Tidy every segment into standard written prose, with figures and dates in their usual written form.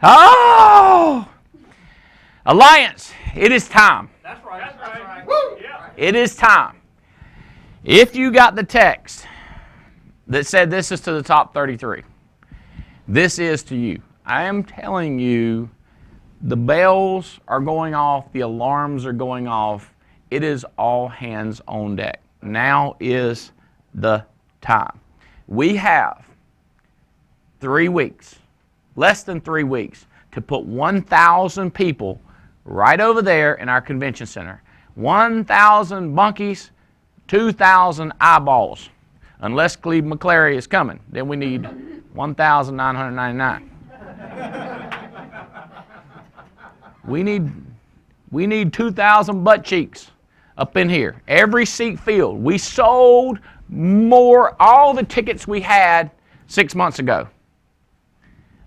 Oh! Alliance, it is time. That's right. That's right. Woo! Yeah. It is time. If you got the text that said this is to the top 33, this is to you. I am telling you, the bells are going off, the alarms are going off. It is all hands on deck. Now is the time. We have 3 weeks, less than 3 weeks, to put 1,000 people right over there in our convention center. 1,000 bunkies, 2,000 eyeballs. Unless Cleve McClary is coming, then we need 1,999. We need 2,000 butt cheeks up in here. Every seat filled. We sold more, all the tickets we had 6 months ago.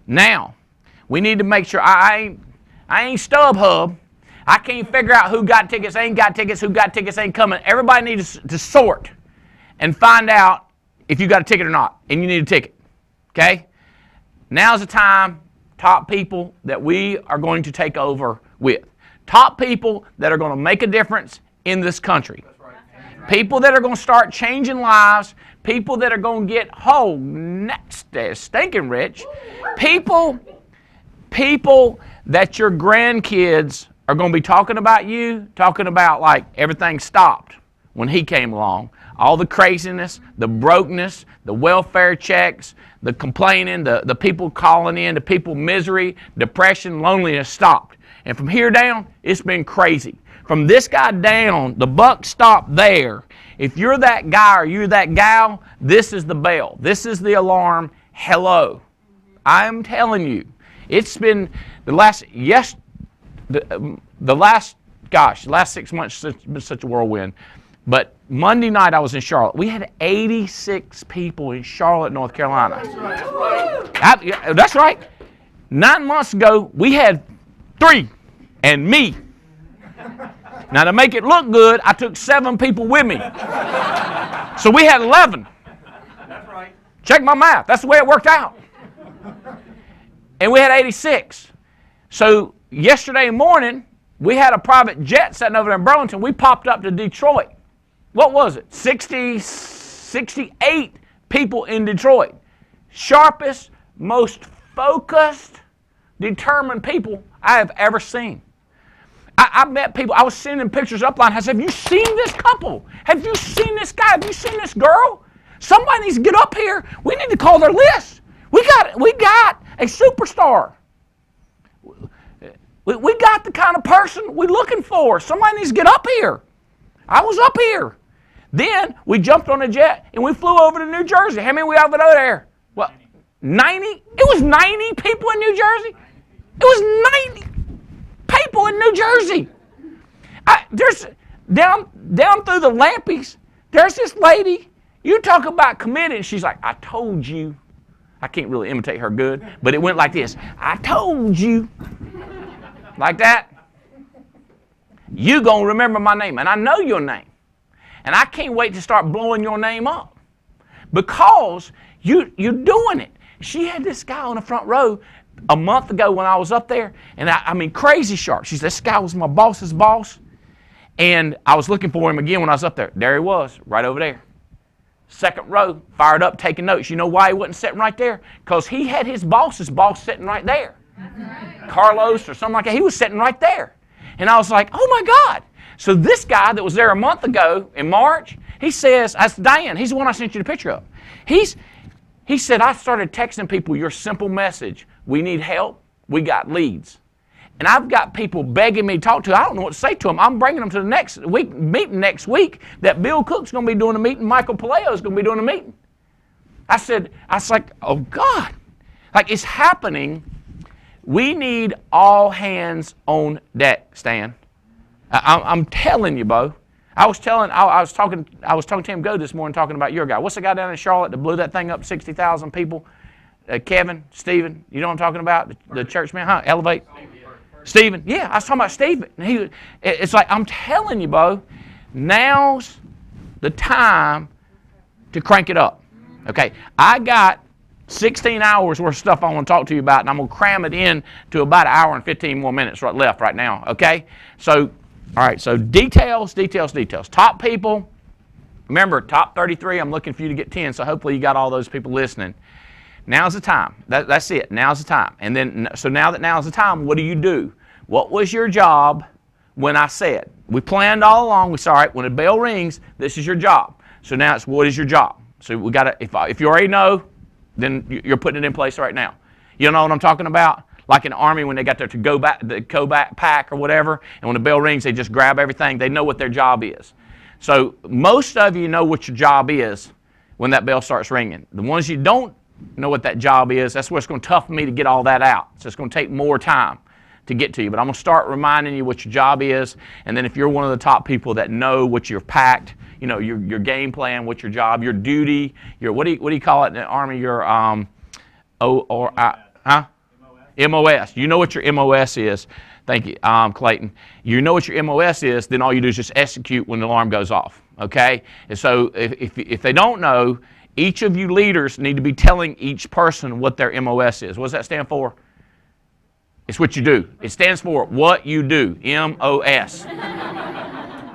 Now, we need to make sure, I ain't StubHub. I can't figure out who got tickets, ain't got tickets, who got tickets, ain't coming. Everybody needs to sort and find out if you got a ticket or not, and you need a ticket. Okay? Now's the time, top people that we are going to take over with. Top people that are going to make a difference in this country. People that are going to start changing lives. People that are going to get stinking rich. People that your grandkids are going to be talking about you, talking about like everything stopped when he came along. All the craziness, the brokenness, the welfare checks, the complaining, the people calling in, the people misery, depression, loneliness stopped. And from here down, it's been crazy. From this guy down, the buck stopped there. If you're that guy or you're that gal, this is the bell. This is the alarm. Hello. I'm telling you, it's been the last 6 months, it's been such a whirlwind. But Monday night I was in Charlotte. We had 86 people in Charlotte, North Carolina. That's right. 9 months ago, we had 3 and me. Now, to make it look good, I took 7 people with me. So we had 11. That's right. Check my math. That's the way it worked out. And we had 86. So yesterday morning, we had a private jet sitting over there in Burlington. We popped up to Detroit. What was it? 68 people in Detroit. Sharpest, most focused, determined people I have ever seen. I met people, I was sending pictures upline. I said, have you seen this couple? Have you seen this guy? Have you seen this girl? Somebody needs to get up here. We need to call their list. We got a superstar. We got the kind of person we're looking for. Somebody needs to get up here. I was up here. Then we jumped on a jet and we flew over to New Jersey. How many we have over there? Well, 90? It was 90 people in New Jersey. It was 90 people in New Jersey. There's down through the Lampies, there's this lady, you talk about committed, she's like, I told you. I can't really imitate her good, but it went like this. I told you. Like that. You gonna remember my name, and I know your name. And I can't wait to start blowing your name up. Because you're doing it. She had this guy on the front row a month ago when I was up there, and I mean crazy sharp. She said, this guy was my boss's boss, and I was looking for him again when I was up there. There he was, right over there. Second row, fired up, taking notes. You know why he wasn't sitting right there? Because he had his boss's boss sitting right there. Right. Carlos or something like that. He was sitting right there. And I was like, oh my God. So this guy that was there a month ago in March, he says, that's Dan, he's the one I sent you the picture of. He said, I started texting people your simple message. We need help. We got leads. And I've got people begging me to talk to. I don't know what to say to them. I'm bringing them to the next week meeting next week that Bill Cook's going to be doing a meeting. Michael Palaio's going to be doing a meeting. I was like, oh God. Like it's happening. We need all hands on deck, Stan. I'm telling you, Bo. I was talking to Tim Go this morning talking about your guy. What's the guy down in Charlotte that blew that thing up 60,000 people? Kevin, Stephen, you know what I'm talking about? The church man, huh? Elevate. Stephen, yeah, I was talking about Stephen. It's like, I'm telling you, Bo, now's the time to crank it up. Okay, I got 16 hours worth of stuff I want to talk to you about, and I'm going to cram it in to about an hour and 15 more minutes left right now, okay? So, all right, so details. Top people, remember, top 33, I'm looking for you to get 10, so hopefully you got all those people listening. Now's the time. That's it. Now's the time. And then, so now that now's the time, what do? What was your job when I said? We planned all along. We said, all right, when the bell rings, this is your job. So now it's, what is your job? So we got to, if you already know, then you're putting it in place right now. You know what I'm talking about? Like in the Army when they got there to go back, the pack or whatever, and when the bell rings, they just grab everything. They know what their job is. So most of you know what your job is when that bell starts ringing. The ones you don't know what that job is, that's what's going to toughen me to get all that out. So it's going to take more time to get to you. But I'm going to start reminding you what your job is, and then if you're one of the top people that know what you're packed, you know, your game plan, what's your job, your duty, your what do you call it in the Army? Your MOS. You know what your MOS is. Thank you, Clayton. You know what your MOS is, then all you do is just execute when the alarm goes off, okay? And so if they don't know, each of you leaders need to be telling each person what their MOS is. What does that stand for? It's what you do. It stands for what you do, MOS.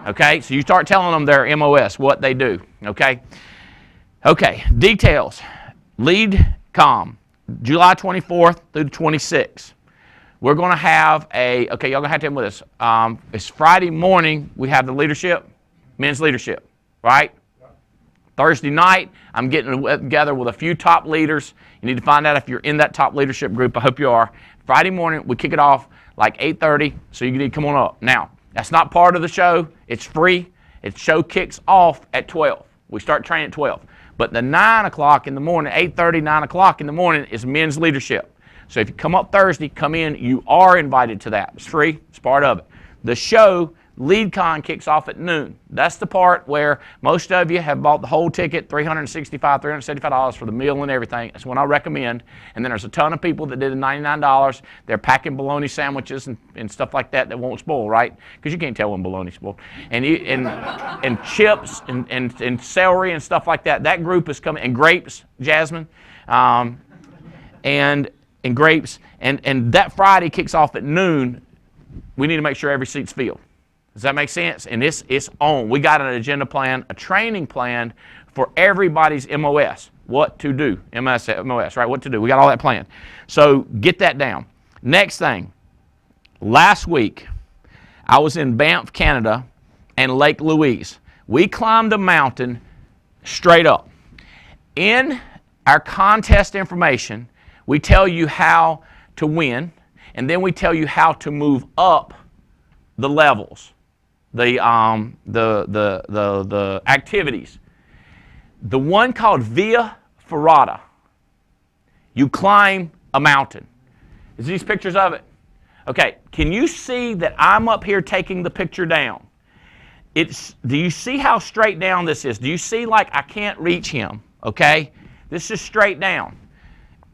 Okay, so you start telling them their MOS, what they do, okay? Okay, details. Lead comm, July 24th through the 26th. We're going to have y'all going to have to have with us. It's Friday morning, we have the leadership, men's leadership, right? Thursday night, I'm getting together with a few top leaders. You need to find out if you're in that top leadership group. I hope you are. Friday morning, we kick it off like 8:30, so you need to come on up. Now, that's not part of the show. It's free. The show kicks off at 12. We start training at 12. But the 9 o'clock in the morning, 8:30, 9 o'clock in the morning is men's leadership. So if you come up Thursday, come in. You are invited to that. It's free. It's part of it. The show, LeadCon, kicks off at noon. That's the part where most of you have bought the whole ticket, $365, $375 for the meal and everything. That's what I recommend. And then there's a ton of people that did the $99. They're packing bologna sandwiches and stuff like that won't spoil, right? Because you can't tell when bologna's spoiled. And chips and celery and stuff like that. That group is coming. And grapes, Jasmine. And grapes. And that Friday kicks off at noon. We need to make sure every seat's filled. Does that make sense? And it's on. We got an agenda plan, a training plan for everybody's MOS. What to do. MOS, right? What to do. We got all that planned. So get that down. Next thing. Last week, I was in Banff, Canada, and Lake Louise. We climbed a mountain straight up. In our contest information, we tell you how to win, and then we tell you how to move up the levels. The activities. The one called Via Ferrata. You climb a mountain. Is these pictures of it? Okay, can you see that I'm up here taking the picture down? Do you see how straight down this is? Do you see like I can't reach him? Okay, this is straight down.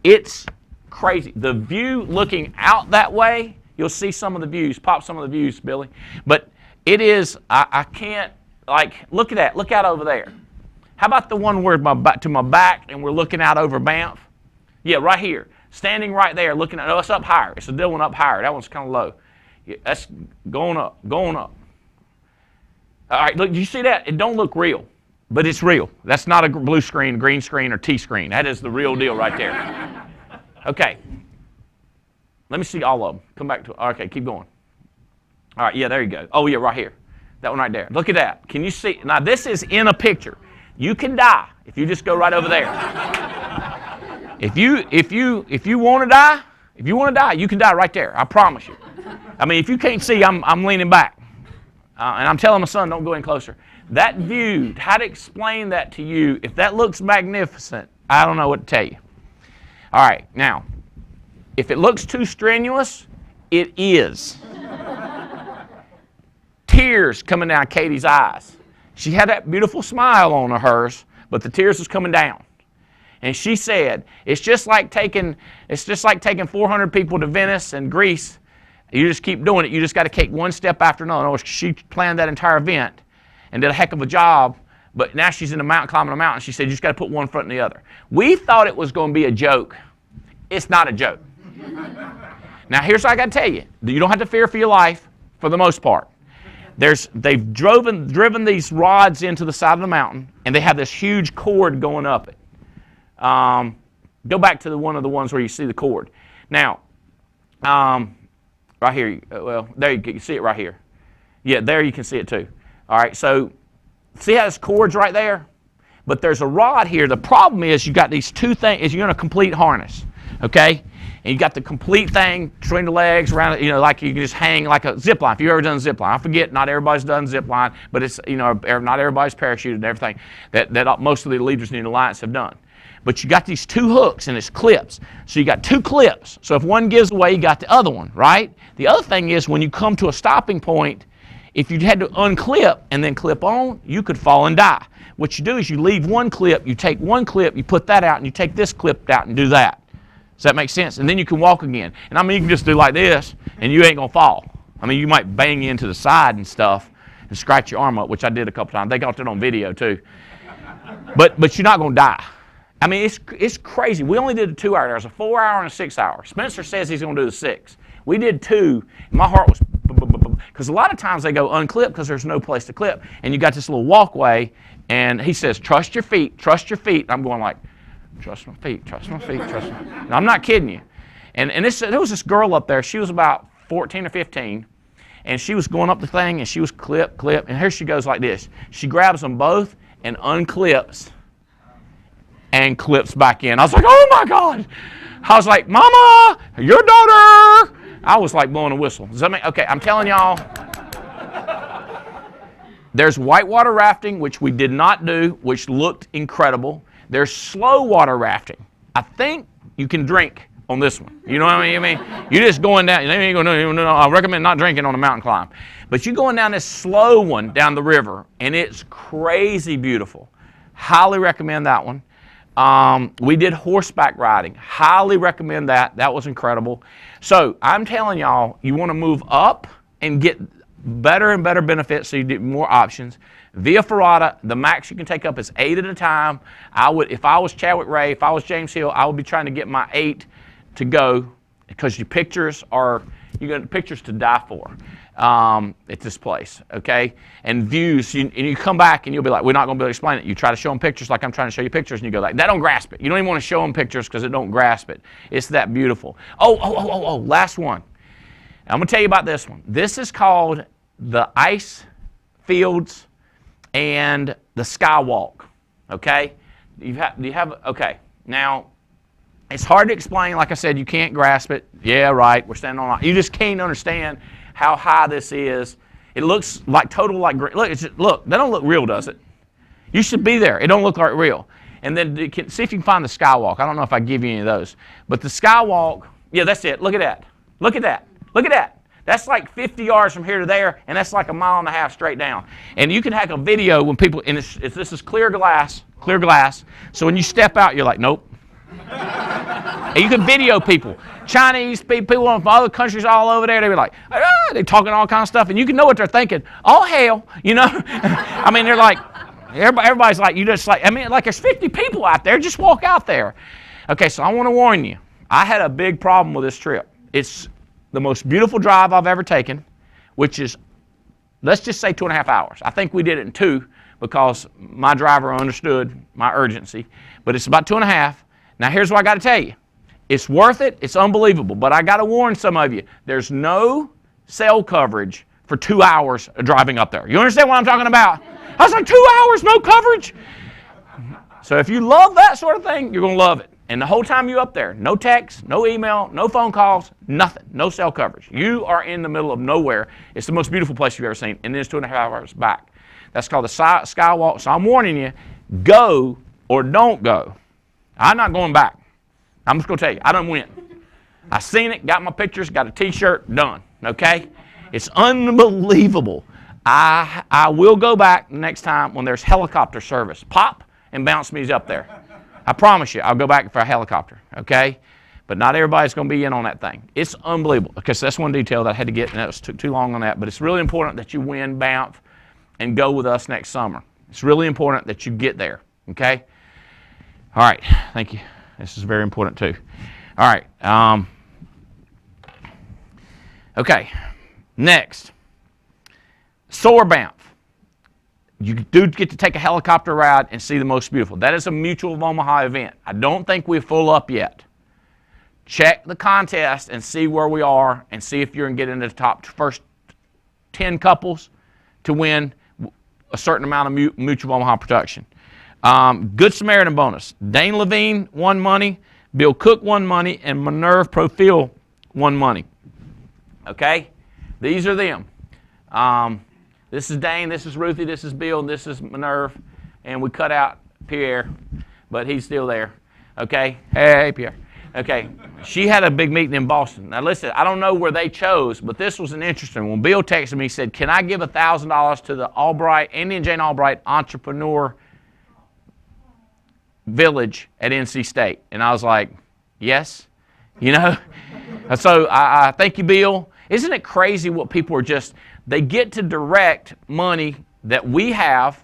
It's crazy. The view looking out that way, you'll see some of the views. Pop some of the views, Billy. But it is, I can't, like, look at that. Look out over there. How about the one where to my back and we're looking out over Banff? Yeah, right here. Standing right there looking at, it's up higher. It's the one up higher. That one's kind of low. Yeah, that's going up, going up. All right, look, do you see that? It don't look real, but it's real. That's not a blue screen, green screen, or T-screen. That is the real deal right there. Okay. Let me see all of them. Come back to it. Okay, keep going. All right, yeah, there you go. Oh, yeah, right here. That one right there. Look at that. Can you see? Now, this is in a picture. You can die if you just go right over there. If you want to die, you can die right there. I promise you. I mean, if you can't see, I'm leaning back. And I'm telling my son, don't go in closer. That view, how to explain that to you, if that looks magnificent, I don't know what to tell you. All right, now, if it looks too strenuous, it is. Tears coming down Katie's eyes. She had that beautiful smile on hers, but the tears was coming down. And she said, it's just like taking 400 people to Venice and Greece. You just keep doing it. You just got to take one step after another. She planned that entire event and did a heck of a job But now she's in the mountain, climbing a mountain. She said, you just got to put one foot in the other. We thought it was going to be a joke. It's not a joke. Now, here's what I got to tell you. You don't have to fear for your life for the most part. They've driven these rods into the side of the mountain, and they have this huge cord going up it. Go back to one of the ones where you see the cord. Now, right here, well, there you can see it right here. Yeah, there you can see it too. All right, so see how this cord's right there? But there's a rod here. The problem is you got these two things. You're in a complete harness, okay? And you got the complete thing between the legs around it, like you can just hang like a zip line. If you've ever done a zip line, I forget, not everybody's done zip line, but it's, not everybody's parachuted and everything that most of the leaders in the Alliance have done. But you got these two hooks and it's clips. So you got two clips. So if one gives away, you got the other one, right? The other thing is when you come to a stopping point, if you had to unclip and then clip on, you could fall and die. What you do is you leave one clip, you take one clip, you put that out, and you take this clip out and do that. Does that make sense? And then you can walk again. And I mean, you can just do like this, and you ain't going to fall. I mean, you might bang into the side and stuff and scratch your arm up, which I did a couple times. They got that on video, too. But you're not going to die. I mean, it's crazy. We only did a 2 hour. There's a 4 hour and a 6 hour. Spencer says he's going to do the 6. We did 2. And my heart was, because a lot of times they go unclip because there's no place to clip. And you got this little walkway, and he says, trust your feet, trust your feet. I'm going like, trust my feet, trust my feet, trust my feet. And I'm not kidding you. And there was this girl up there. She was about 14 or 15. And she was going up the thing, and she was clip. And here she goes like this. She grabs them both and unclips and clips back in. I was like, oh my God. I was like, Mama, your daughter. I was like blowing a whistle. Does that mean, okay, I'm telling y'all. There's whitewater rafting, which we did not do, which looked incredible. There's slow water rafting. I think you can drink on this one. You know what I mean? You're just going down. You ain't gonna, no, I recommend not drinking on a mountain climb. But you're going down this slow one down the river, and it's crazy beautiful. Highly recommend that one. We did horseback riding. Highly recommend that. That was incredible. So I'm telling y'all, you want to move up and get better and better benefits so you get more options. Via Ferrata, the max you can take up is 8 at a time. If I was Chadwick Ray, if I was James Hill, I would be trying to get my 8 to go because your pictures are, you got pictures to die for at this place, okay? And views, and you come back and you'll be like, we're not going to be able to explain it. You try to show them pictures like I'm trying to show you pictures, and you go like, that don't grasp it. You don't even want to show them pictures because it don't grasp it. It's that beautiful. Oh, last one. I'm going to tell you about this one. This is called the Icefields and the Skywalk, okay? Okay. Now, it's hard to explain. Like I said, you can't grasp it. Yeah, right, we're standing on, you just can't understand how high this is. It looks like total, like, look, that don't look real, does it? You should be there. It don't look like real. And then see if you can find the Skywalk. I don't know if I give you any of those. But the Skywalk, yeah, that's it. Look at that. Look at that. Look at that. That's like 50 yards from here to there, and that's like 1.5 miles straight down. And you can have a video when people, and this is clear glass. So when you step out, you're like, nope. And you can video people. Chinese people from other countries all over there, they be like, they're talking all kinds of stuff, and you can know what they're thinking. Oh, hell, I mean, they're like, everybody's like, like there's 50 people out there, just walk out there. Okay, so I want to warn you. I had a big problem with this trip. It's the most beautiful drive I've ever taken, which is, let's just say 2.5 hours. I think we did it in 2 because my driver understood my urgency, but it's about 2.5. Now, here's what I got to tell you. It's worth it. It's unbelievable. But I got to warn some of you. There's no cell coverage for 2 hours of driving up there. You understand what I'm talking about? I was like, 2 hours, no coverage? So if you love that sort of thing, you're going to love it. And the whole time you're up there, no text, no email, no phone calls, nothing. No cell coverage. You are in the middle of nowhere. It's the most beautiful place you've ever seen. And then it's 2.5 hours back. That's called the Skywalk. So I'm warning you, go or don't go. I'm not going back. I'm just going to tell you, I done went. I seen it, got my pictures, got a T-shirt, done, okay? It's unbelievable. I will go back next time when there's helicopter service. Pop and bounce me up there. I promise you, I'll go back for a helicopter, okay? But not everybody's going to be in on that thing. It's unbelievable, because that's one detail that I had to get, and that was too long on that. But it's really important that you win Banff and go with us next summer. It's really important that you get there, okay? All right, thank you. This is very important too. All right. Okay, next. Soar Banff. You do get to take a helicopter ride and see the most beautiful. That is a Mutual of Omaha event. I don't think we're full up yet. Check the contest and see where we are and see if you're going to get into the top first 10 couples to win a certain amount of Mutual of Omaha production. Good Samaritan bonus. Dane Levine won money, Bill Cook won money, and Minerve Profil won money. Okay? These are them. This is Dane, this is Ruthie, this is Bill, and this is Minerve. And we cut out Pierre, but he's still there. Okay? Hey, Pierre. Okay. She had a big meeting in Boston. Now listen, I don't know where they chose, but this was an interesting one. Bill texted me, he said, can I give $1,000 to the Albright, Andy and Jane Albright Entrepreneur Village at NC State? And I was like, yes. You know? So I thank you, Bill. Isn't it crazy what people are just, they get to direct money that we have,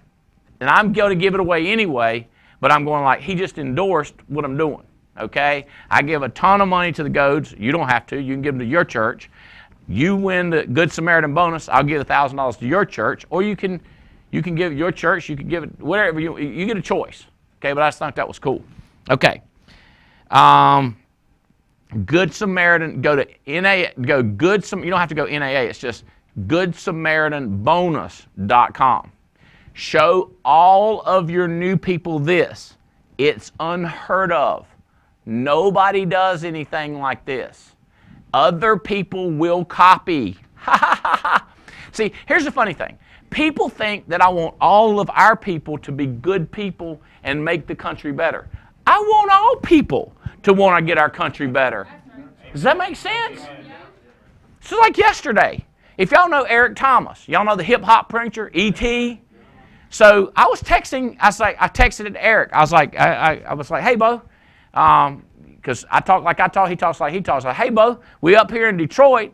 and I'm going to give it away anyway, but I'm going like, he just endorsed what I'm doing, okay? I give a ton of money to the Goads. You don't have to. You can give them to your church. You win the Good Samaritan bonus, I'll give $1,000 to your church, or you can give your church, you can give it, whatever, you get a choice, okay? But I just thought that was cool. Okay. Good Samaritan, go to NA, go Good Sam, you don't have to go NAA, it's just GoodSamaritanBonus.com. Show all of your new people this. It's unheard of. Nobody does anything like this. Other people will copy. See, here's the funny thing. People think that I want all of our people to be good people and make the country better. I want all people to want to get our country better. Does that make sense? So like yesterday, if y'all know Eric Thomas, y'all know the hip-hop preacher, E.T.? So I was texting, I texted it to Eric. I was like, hey, Bo, because I talk like I talk, he talks like he talks. Like, hey, Bo, we up here in Detroit.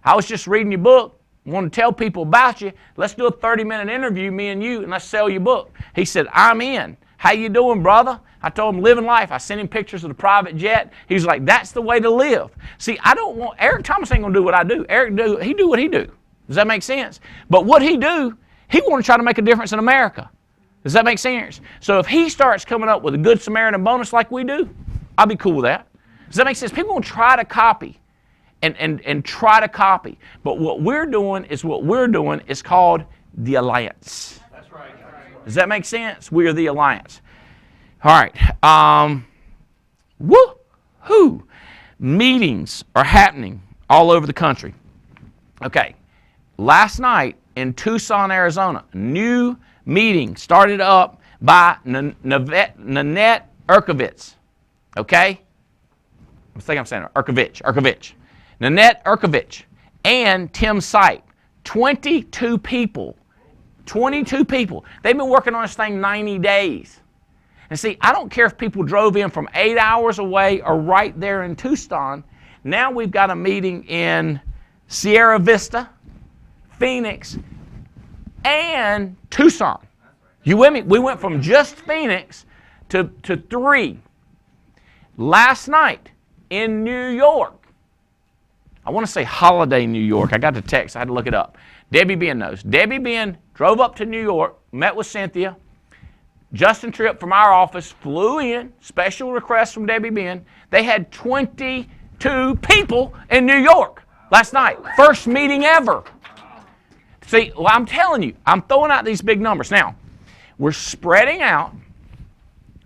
I was just reading your book. Want to tell people about you. Let's do a 30-minute interview, me and you, and let's sell your book. He said, I'm in. How you doing, brother? I told him, living life. I sent him pictures of the private jet. He was like, that's the way to live. See, I don't want, Eric Thomas ain't going to do what I do. He do what he do. Does that make sense? But what he do, he want to try to make a difference in America. Does that make sense? So if he starts coming up with a Good Samaritan bonus like we do, I'll be cool with that. Does that make sense? People going to try to copy and try to copy. But what we're doing is called the Alliance. That's right. Does that make sense? We are the Alliance. All right. Woo-hoo. Meetings are happening all over the country. Okay. Last night in Tucson, Arizona, new meeting started up by Nanette Erkovitz. Okay? I think I'm saying Erkovitch. Nanette Erkovitch and Tim Sipe. 22 people. 22 people. They've been working on this thing 90 days. And see, I don't care if people drove in from 8 hours away or right there in Tucson. Now we've got a meeting in Sierra Vista, Phoenix, and Tucson. You with me? We went from just Phoenix to 3. Last night in New York, I want to say Holiday, New York. I got the text. I had to look it up. Debbie Ben knows. Debbie Ben drove up to New York, met with Cynthia. Justin Tripp from our office flew in, special request from Debbie Ben. They had 22 people in New York last night. First meeting ever. See, well, I'm telling you, I'm throwing out these big numbers. Now, we're spreading out.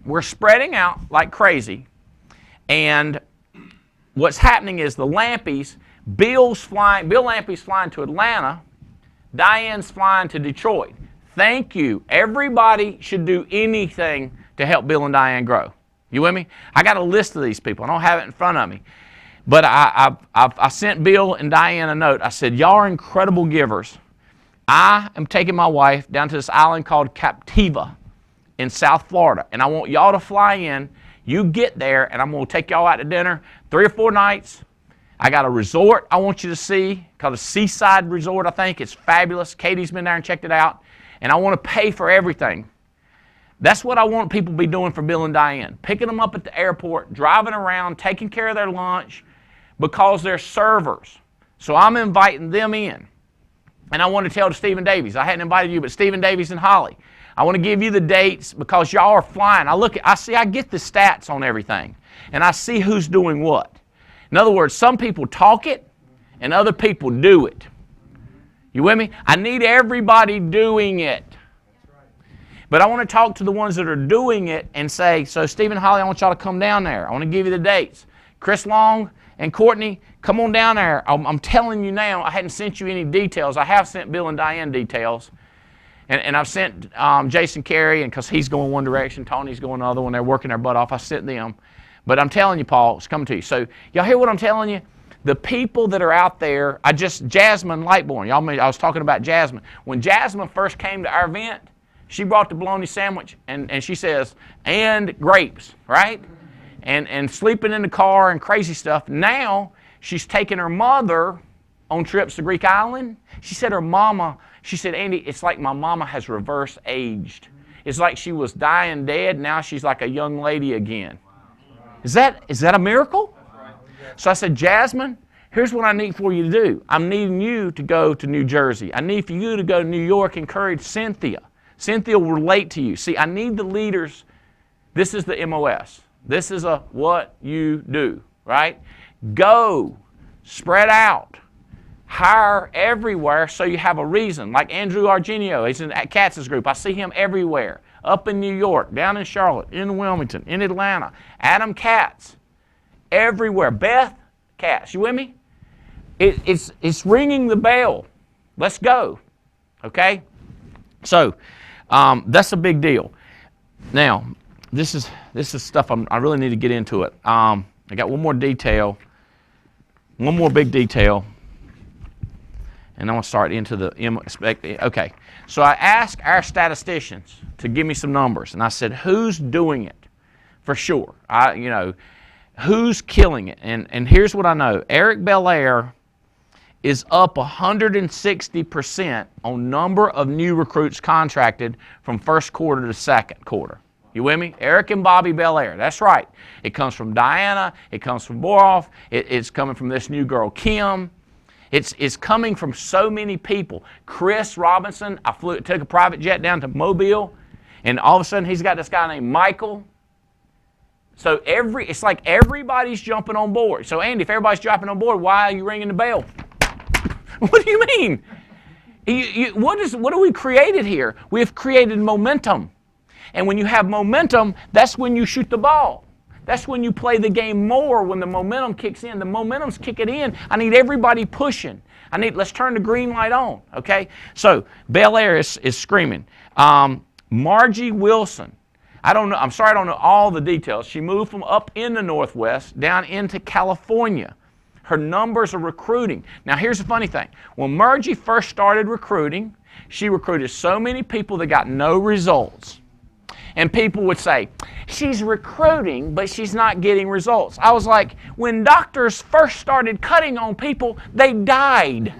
We're spreading out like crazy. And what's happening is the Lampies, Bill Lampy's flying to Atlanta. Diane's flying to Detroit. Thank you. Everybody should do anything to help Bill and Diane grow. You with me? I got a list of these people. I don't have it in front of me. But I sent Bill and Diane a note. I said, y'all are incredible givers. I am taking my wife down to this island called Captiva in South Florida. And I want y'all to fly in. You get there, and I'm going to take y'all out to dinner 3 or 4 nights. I got a resort I want you to see called a Seaside Resort, I think. It's fabulous. Katie's been there and checked it out. And I want to pay for everything. That's what I want people to be doing for Bill and Diane. Picking them up at the airport, driving around, taking care of their lunch because they're servers. So I'm inviting them in. And I want to tell to Stephen Davies, I hadn't invited you, but Stephen Davies and Holly, I want to give you the dates because y'all are flying. I get the stats on everything, and I see who's doing what. In other words, some people talk it, and other people do it. You with me? I need everybody doing it. But I want to talk to the ones that are doing it and say, so Stephen Holly, I want y'all to come down there. I want to give you the dates. Chris Long and Courtney, come on down there. I'm telling you now, I hadn't sent you any details. I have sent Bill and Diane details. And I've sent Jason Carey, and because he's going one direction, Tony's going the other one. They're working their butt off. I sent them. But I'm telling you, Paul, it's coming to you. So y'all hear what I'm telling you? The people that are out there, Jasmine Lightborn. I was talking about Jasmine. When Jasmine first came to our event, she brought the bologna sandwich, and she says, and grapes, right? And sleeping in the car and crazy stuff. Now, she's taking her mother on trips to Greek Island. She said she said, Andy, it's like my mama has reverse aged. It's like she was dying dead, now she's like a young lady again. Is that a miracle? So I said, Jasmine, here's what I need for you to do. I'm needing you to go to New Jersey. I need for you to go to New York and encourage Cynthia. Cynthia will relate to you. See, I need the leaders. This is the MOS. This is what you do, right? Go, spread out, hire everywhere so you have a reason. Like Andrew Argenio, he's in Katz's group. I see him everywhere. Up in New York, down in Charlotte, in Wilmington, in Atlanta. Adam Katz, everywhere. Beth Katz, you with me? It's ringing the bell. Let's go, okay? So, that's a big deal. Now, this is stuff I really need to get into it. I got one more big detail, and I'm going to start into the okay. So I asked our statisticians to give me some numbers, and I said, who's doing it for sure? Who's killing it? And here's what I know: Eric Belair is up 160% on number of new recruits contracted from first quarter to second quarter. You with me? Eric and Bobby Belair. That's right. It comes from Diana. It comes from Boroff. It's coming from this new girl, Kim. It's coming from so many people. Chris Robinson, took a private jet down to Mobile, and all of a sudden he's got this guy named Michael. So it's like everybody's jumping on board. So Andy, if everybody's jumping on board, why are you ringing the bell? What do you mean? What have we created here? We have created momentum. And when you have momentum, that's when you shoot the ball. That's when you play the game more, when the momentum kicks in. The momentum's kicking in. I need everybody pushing. Let's turn the green light on, okay? So Belair is screaming. Margie Wilson. I'm sorry I don't know all the details. She moved from up in the Northwest down into California. Her numbers are recruiting. Now, here's the funny thing. When Margie first started recruiting, she recruited so many people that got no results. And people would say, she's recruiting, but she's not getting results. I was like, when doctors first started cutting on people, they died.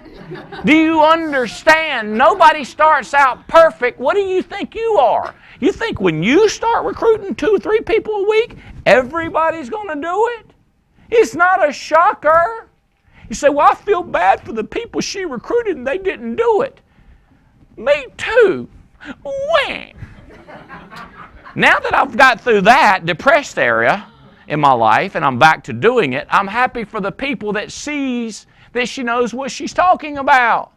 Do you understand? Nobody starts out perfect. What do you think you are? You think when you start recruiting 2 or 3 people a week, everybody's going to do it? It's not a shocker. You say, well, I feel bad for the people she recruited and they didn't do it. Me too. Wham! Now that I've got through that depressed area in my life and I'm back to doing it, I'm happy for the people that sees that she knows what she's talking about.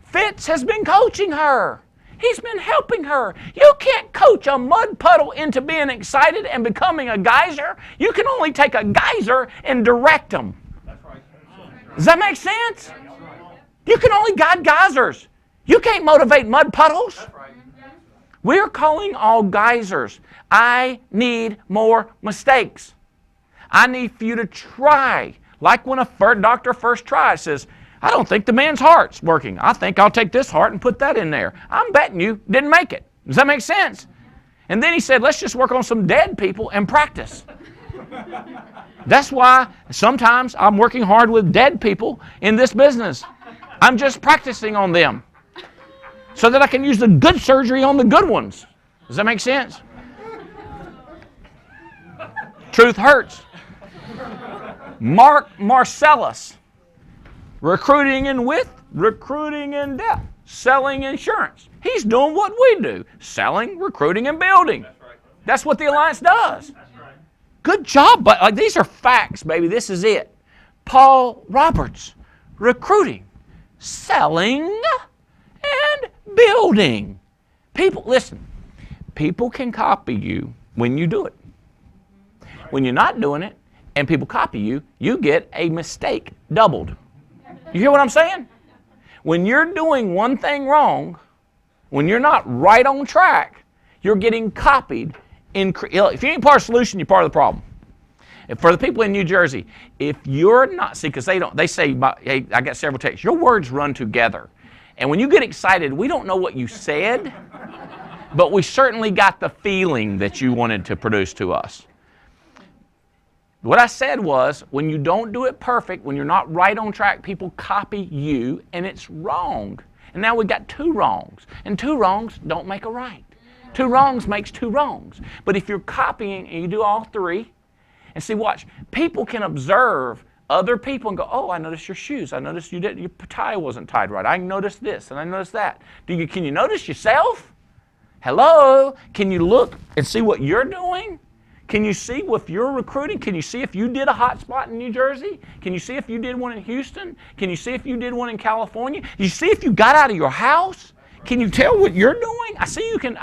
Fitz has been coaching her. He's been helping her. You can't coach a mud puddle into being excited and becoming a geyser. You can only take a geyser and direct them. That's right. Does that make sense? You can only guide geysers. You can't motivate mud puddles. That's right. We're calling all geysers. I need more mistakes. I need for you to try. Like when a doctor first tries, says, I don't think the man's heart's working. I think I'll take this heart and put that in there. I'm betting you didn't make it. Does that make sense? And then he said, let's just work on some dead people and practice. That's why sometimes I'm working hard with dead people in this business. I'm just practicing on them so that I can use the good surgery on the good ones. Does that make sense? Truth hurts. Mark Marcellus, recruiting and debt, selling insurance. He's doing what we do, selling, recruiting, and building. That's what the Alliance does. Good job, but like, these are facts, baby. This is it. Paul Roberts, recruiting, selling, and building. People, listen, people can copy you when you do it. When you're not doing it and people copy you, you get a mistake doubled. You hear what I'm saying? When you're doing one thing wrong, when you're not right on track, you're getting copied. If you ain't part of the solution, you're part of the problem. And for the people in New Jersey, if you're not, see, because they say, hey, I got several texts, your words run together. And when you get excited, we don't know what you said, but we certainly got the feeling that you wanted to produce to us. What I said was, when you don't do it perfect, when you're not right on track, people copy you, and it's wrong. And now we've got two wrongs. And two wrongs don't make a right. Two wrongs makes two wrongs. But if you're copying and you do all three, and see, watch, people can observe other people and go, oh, I noticed your shoes. I noticed your tie wasn't tied right. I noticed this and I noticed that. Can you notice yourself? Hello? Can you look and see what you're doing? Can you see if you're recruiting? Can you see if you did a hot spot in New Jersey? Can you see if you did one in Houston? Can you see if you did one in California? Can you see if you got out of your house? Can you tell what you're doing? I see you can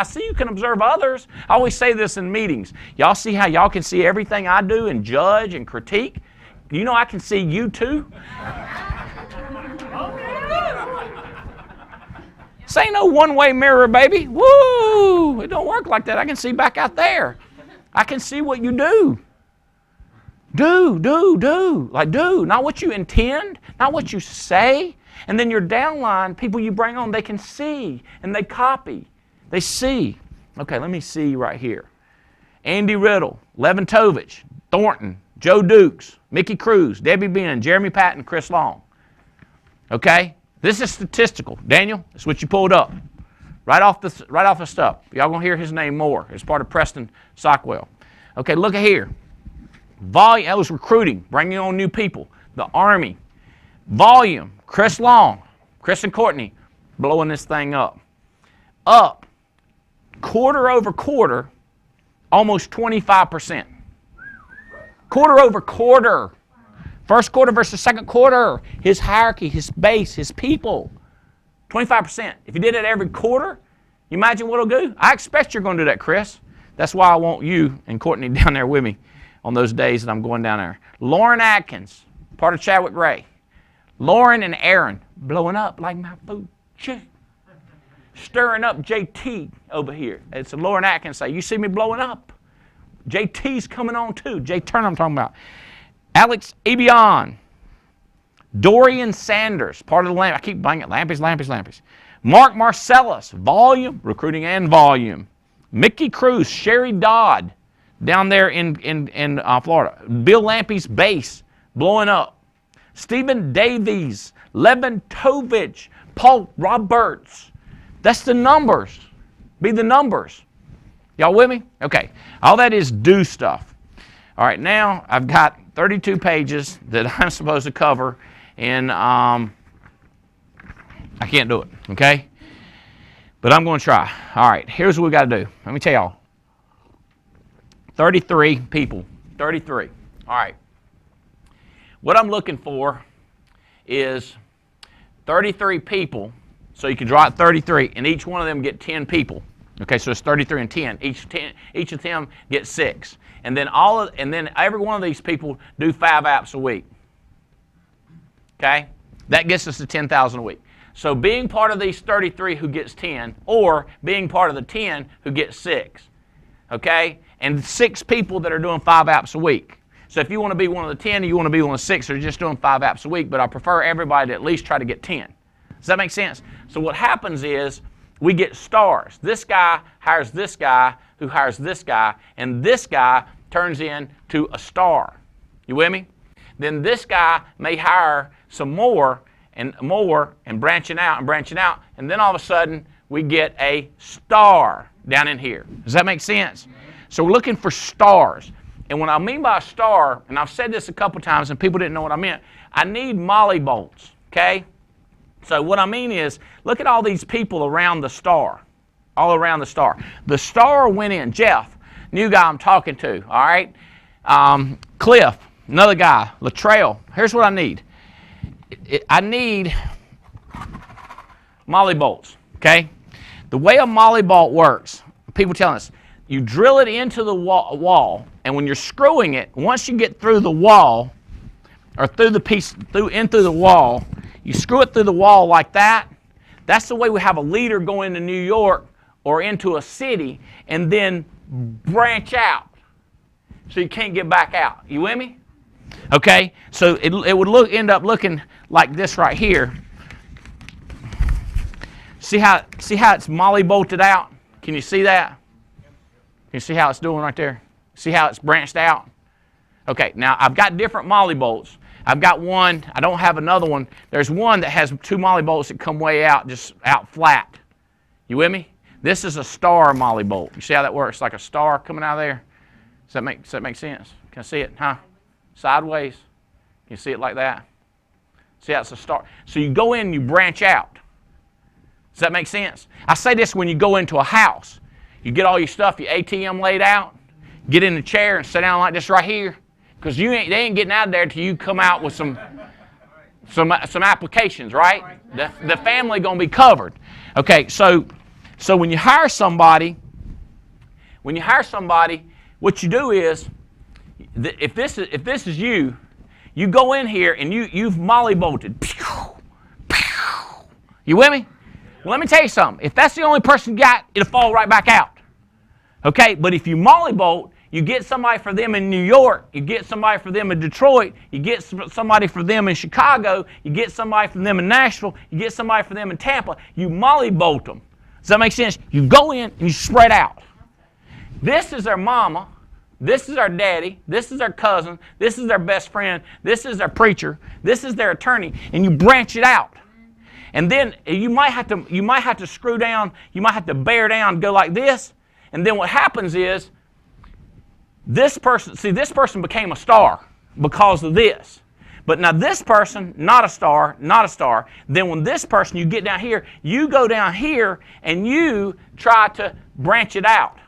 observe others. I always say this in meetings. Y'all see how y'all can see everything I do and judge and critique? You know I can see you too. This ain't no one-way mirror, baby. Woo! It don't work like that. I can see back out there. I can see what you do. Do. Like do. Not what you intend, not what you say. And then your downline, people you bring on, they can see and they copy. They see. Okay, let me see right here. Andy Riddle, Levin Tovich, Thornton, Joe Dukes, Mickey Cruz, Debbie Ben, Jeremy Patton, Chris Long. Okay? This is statistical. Daniel, that's what you pulled up. Right off the stuff. Y'all gonna hear his name more. It's part of Preston Sockwell. Okay, look at here. Volume, that was recruiting, bringing on new people. The Army. Volume, Chris Long, Chris and Courtney, blowing this thing up. Up, quarter over quarter, almost 25%. Quarter over quarter. First quarter versus second quarter. His hierarchy, his base, his people. 25%. If you did it every quarter, you imagine what it'll do? I expect you're going to do that, Chris. That's why I want you and Courtney down there with me on those days that I'm going down there. Lauren Atkins, part of Chadwick Ray. Lauren and Aaron, blowing up like my food. Stirring up JT over here. It's Lauren Atkins say, you see me blowing up? JT's coming on too. Jay Turner I'm talking about. Alex Ebion. Dorian Sanders, part of the Lamp. I keep buying it. Lampies. Mark Marcellus, volume, recruiting and volume. Mickey Cruz, Sherry Dodd, down there in Florida. Bill Lampy's base, blowing up. Stephen Davies, Levin Tovich, Paul Roberts. That's the numbers. Be the numbers. Y'all with me? Okay. All that is do stuff. All right, now I've got 32 pages that I'm supposed to cover. And I can't do it, okay? But I'm going to try. All right, here's what we got to do. Let me tell y'all. 33 people. 33. All right. What I'm looking for is 33 people. So you can draw out 33, and each one of them get 10 people. Okay, so it's 33 and 10. Each of them gets 6. And then every one of these people do 5 apps a week. Okay? That gets us to 10,000 a week. So being part of these 33 who gets 10, or being part of the 10 who gets 6. Okay? And 6 people that are doing 5 apps a week. So if you want to be one of the 10 or you want to be one of the 6 that are just doing 5 apps a week, but I prefer everybody to at least try to get 10. Does that make sense? So what happens is we get stars. This guy hires this guy who hires this guy, and this guy turns into a star. You with me? Then this guy may hire some more and branching out, and then all of a sudden we get a star down in here. Does that make sense? So we're looking for stars. And what I mean by a star, and I've said this a couple times and people didn't know what I meant, I need molly bolts, okay? So what I mean is, look at all these people around the star, all around the star. The star went in. Jeff, new guy I'm talking to, all right? Cliff, another guy. Latrell, here's what I need. I need molly bolts, okay? The way a molly bolt works, people telling us, you drill it into the wall, and when you're screwing it, once you get through the wall, or through the piece, through the wall, you screw it through the wall like that. That's the way we have a leader go into New York or into a city and then branch out so you can't get back out. You with me? Okay, so it would end up looking like this right here. See how it's molly bolted out? Can you see that? Can you see how it's doing right there? See how it's branched out? Okay, now I've got different molly bolts. I've got one, I don't have another one. There's one that has 2 molly bolts that come way out, just out flat. You with me? This is a star molly bolt. You see how that works? Like a star coming out of there? Does that make sense? Can I see it? Huh? Sideways. Can you see it like that? See how it's a star? So you go in and you branch out. Does that make sense? I say this when you go into a house. You get all your stuff, your ATM laid out, get in the chair and sit down like this right here. Because they ain't getting out of there until you come out with some applications, right? The family gonna be covered. Okay, so when you hire somebody, what you do is, if this is you go in here and you've molly bolted. You with me? Well, let me tell you something. If that's the only person you got, it'll fall right back out. Okay, but if you molly bolt, you get somebody for them in New York, you get somebody for them in Detroit, you get somebody for them in Chicago, you get somebody for them in Nashville, you get somebody for them in Tampa, you molly bolt them. Does that make sense? You go in and you spread out. This is their mama, this is their daddy, this is their cousin, this is their best friend, this is their preacher, this is their attorney, and you branch it out. And then you might have to screw down, you might have to bear down, go like this, and then what happens is, this person became a star because of this. But now this person, not a star. Then when this person, you get down here, you go down here and you try to branch it out.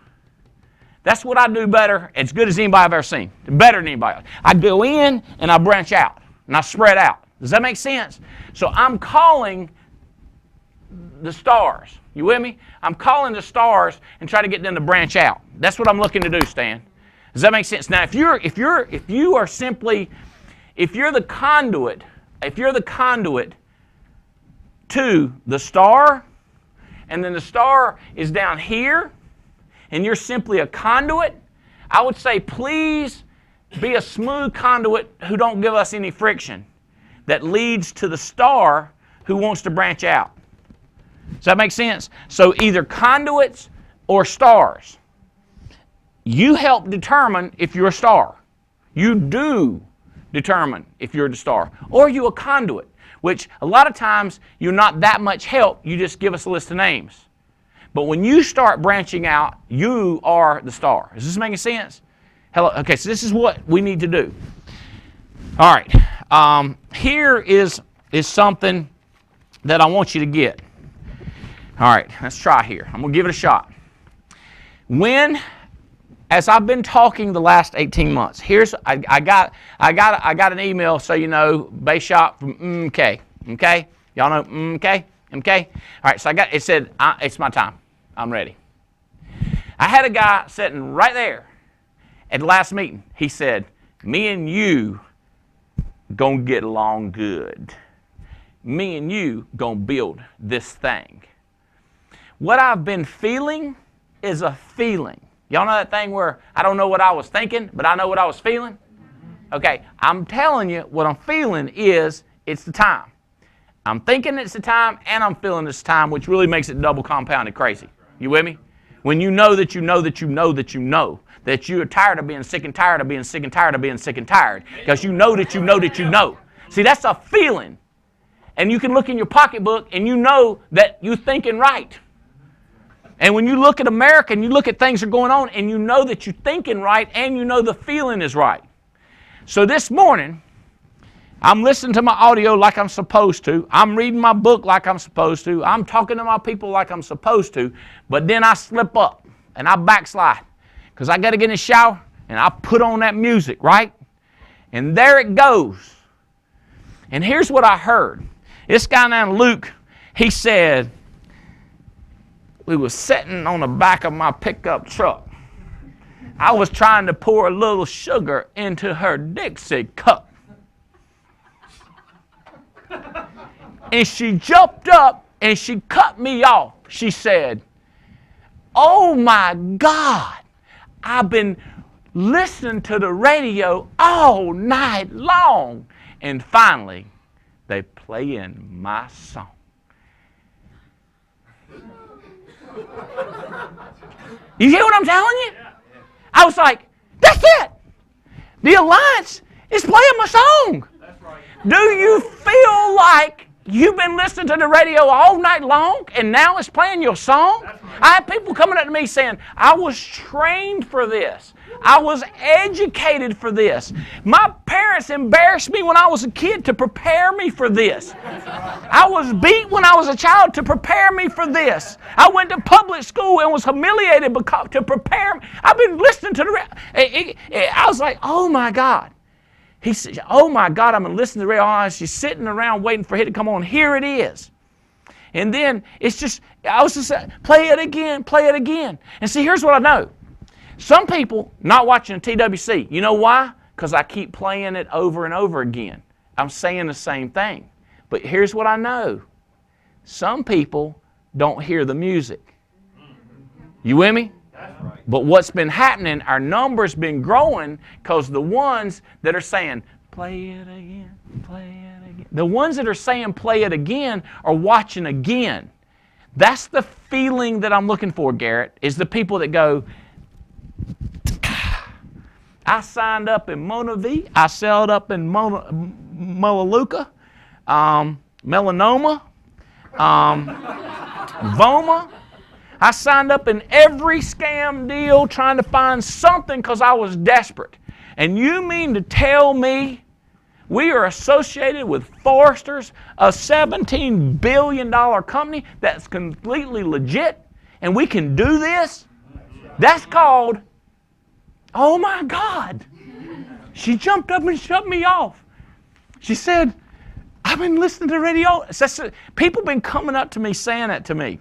That's what I do better, as good as anybody I've ever seen. Better than anybody else. I go in and I branch out and I spread out. Does that make sense? So I'm calling the stars. You with me? I'm calling the stars and try to get them to branch out. That's what I'm looking to do, Stan. Does that make sense? Now, if you're the conduit to the star, and then the star is down here, and you're simply a conduit, I would say please be a smooth conduit who don't give us any friction that leads to the star who wants to branch out. Does that make sense? So either conduits or stars. You help determine if you're a star. You do determine if you're the star. Or you a conduit, which a lot of times you're not that much help. You just give us a list of names. But when you start branching out, you are the star. Is this making sense? Hello. Okay, so this is what we need to do. All right. Here is something that I want you to get. All right, let's try here. I'm going to give it a shot. As I've been talking the last 18 months, I got an email, so you know, base shop from MK. Okay, y'all know MK. MK. All right, so it said it's my time. I'm ready. I had a guy sitting right there at the last meeting. He said, "Me and you gonna get along good. Me and you gonna build this thing." What I've been feeling is a feeling. Y'all know that thing where I don't know what I was thinking, but I know what I was feeling? Okay, I'm telling you what I'm feeling is it's the time. I'm thinking it's the time and I'm feeling it's the time, which really makes it double compounded crazy. You with me? When you know that you know that you know that you know that you're tired of being sick and tired of being sick and tired of being sick and tired because you know that you know that you know. See, that's a feeling. And you can look in your pocketbook and you know that you're thinking right. And when you look at America and you look at things that are going on and you know that you're thinking right and you know the feeling is right. So this morning, I'm listening to my audio like I'm supposed to. I'm reading my book like I'm supposed to. I'm talking to my people like I'm supposed to. But then I slip up and I backslide because I got to get in the shower and I put on that music, right? And there it goes. And here's what I heard. This guy named Luke, he said, we was sitting on the back of my pickup truck. I was trying to pour a little sugar into her Dixie cup. And she jumped up and she cut me off. She said, oh my God, I've been listening to the radio all night long. And finally, they playing my song. You hear what I'm telling you? I was like, that's it. The Alliance is playing my song. That's right. Do you feel like you've been listening to the radio all night long and now it's playing your song? That's right. I had people coming up to me saying, I was trained for this. I was educated for this. My parents embarrassed me when I was a kid to prepare me for this. I was beat when I was a child to prepare me for this. I went to public school and was humiliated to prepare me. I've been listening to I was like, oh my God. He said, oh my God, I've been listening to the radio. She's sitting around waiting for it to come on. Here it is. And then I was just saying, play it again, play it again. And see, here's what I know. Some people not watching TWC. You know why? Because I keep playing it over and over again. I'm saying the same thing. But here's what I know. Some people don't hear the music. You with me? That's right. But what's been happening, our number's been growing because the ones that are saying, play it again, play it again. The ones that are saying play it again are watching again. That's the feeling that I'm looking for, Garrett, is the people that go, I signed up in Monavie. I sold up in Melaleuca, melanoma, Voma. I signed up in every scam deal trying to find something because I was desperate. And you mean to tell me we are associated with Foresters, a $17 billion company that's completely legit, and we can do this? That's called, oh my God. She jumped up and shut me off. She said, I've been listening to the radio. People have been coming up to me saying that to me.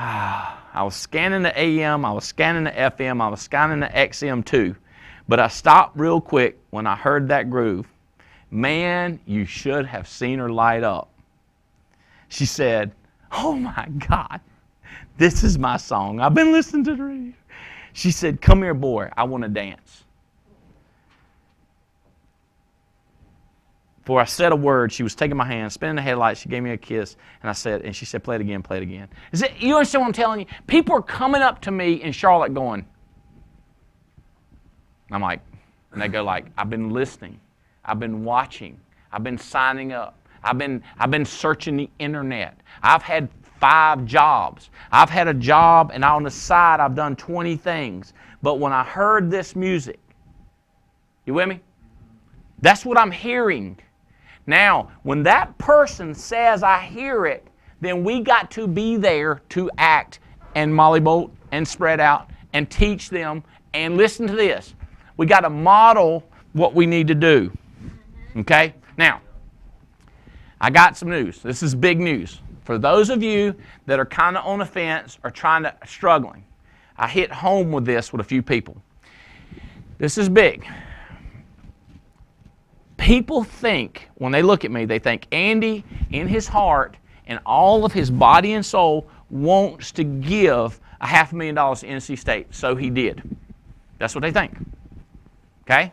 I was scanning the AM, I was scanning the FM, I was scanning the XM too. But I stopped real quick when I heard that groove. Man, you should have seen her light up. She said, oh my God, this is my song. I've been listening to the radio. She said, come here, boy, I want to dance. Before I said a word, she was taking my hand, spinning the headlights, she gave me a kiss, and she said, play it again, play it again. You understand what I'm telling you? People are coming up to me in Charlotte going, I'm like, and they go like, I've been listening, I've been watching, I've been signing up, I've been searching the internet. I've had 5 jobs. I've had a job and on the side I've done 20 things. But when I heard this music, you with me? That's what I'm hearing. Now, when that person says I hear it, then we got to be there to act and mollybolt and spread out and teach them and listen to this. We got to model what we need to do. Okay? Now, I got some news. This is big news. For those of you that are kind of on the fence or struggling, I hit home with this with a few people. This is big. People think, when they look at me, they think Andy, in his heart and all of his body and soul, wants to give $500,000 to NC State. So he did. That's what they think. Okay?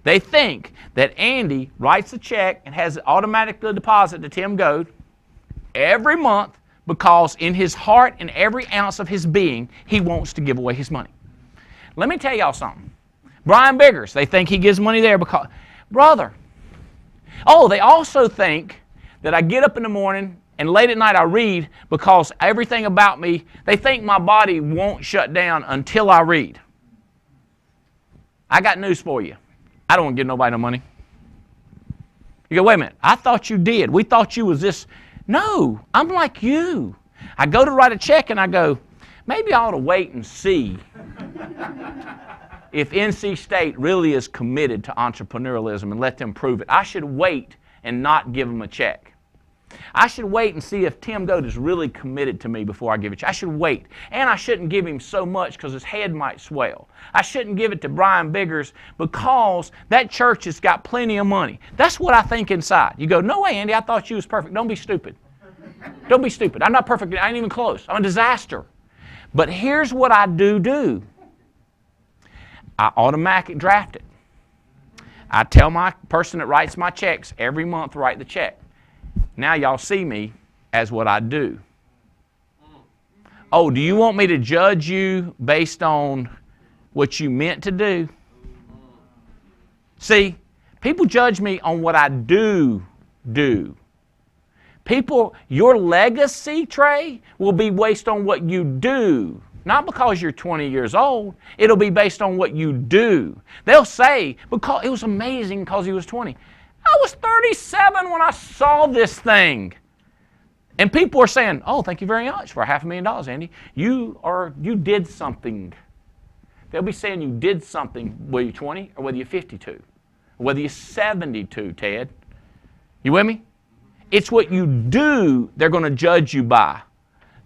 They think that Andy writes a check and has it automatically deposited to Tim Goad every month because in his heart and every ounce of his being, he wants to give away his money. Let me tell y'all something. Brian Biggers, they think he gives money there because, brother. Oh, they also think that I get up in the morning And late at night I read because everything about me, they think my body won't shut down until I read. I got news for you. I don't want to give nobody no money. You go, wait a minute, I thought you did. We thought you was this. No, I'm like you. I go to write a check and I go, maybe I ought to wait and see if NC State really is committed to entrepreneurialism and let them prove it. I should wait and not give them a check. I should wait and see if Tim Goat is really committed to me before I give it. I should wait. And I shouldn't give him so much because his head might swell. I shouldn't give it to Brian Biggers because that church has got plenty of money. That's what I think inside. You go, no way, Andy, I thought you was perfect. Don't be stupid. Don't be stupid. I'm not perfect. I ain't even close. I'm a disaster. But here's what I do. I automatic draft it. I tell my person that writes my checks every month, write the check. Now y'all see me as what I do. Oh, do you want me to judge you based on what you meant to do? See, people judge me on what I do. People, your legacy, Trey, will be based on what you do. Not because you're 20 years old. It'll be based on what you do. They'll say, because it was amazing because he was 20. I was 37 when I saw this thing. And people are saying, oh, thank you very much for $500,000, Andy. You did something. They'll be saying you did something, whether you're 20 or whether you're 52. Or whether you're 72, Ted. You with me? It's what you do they're going to judge you by.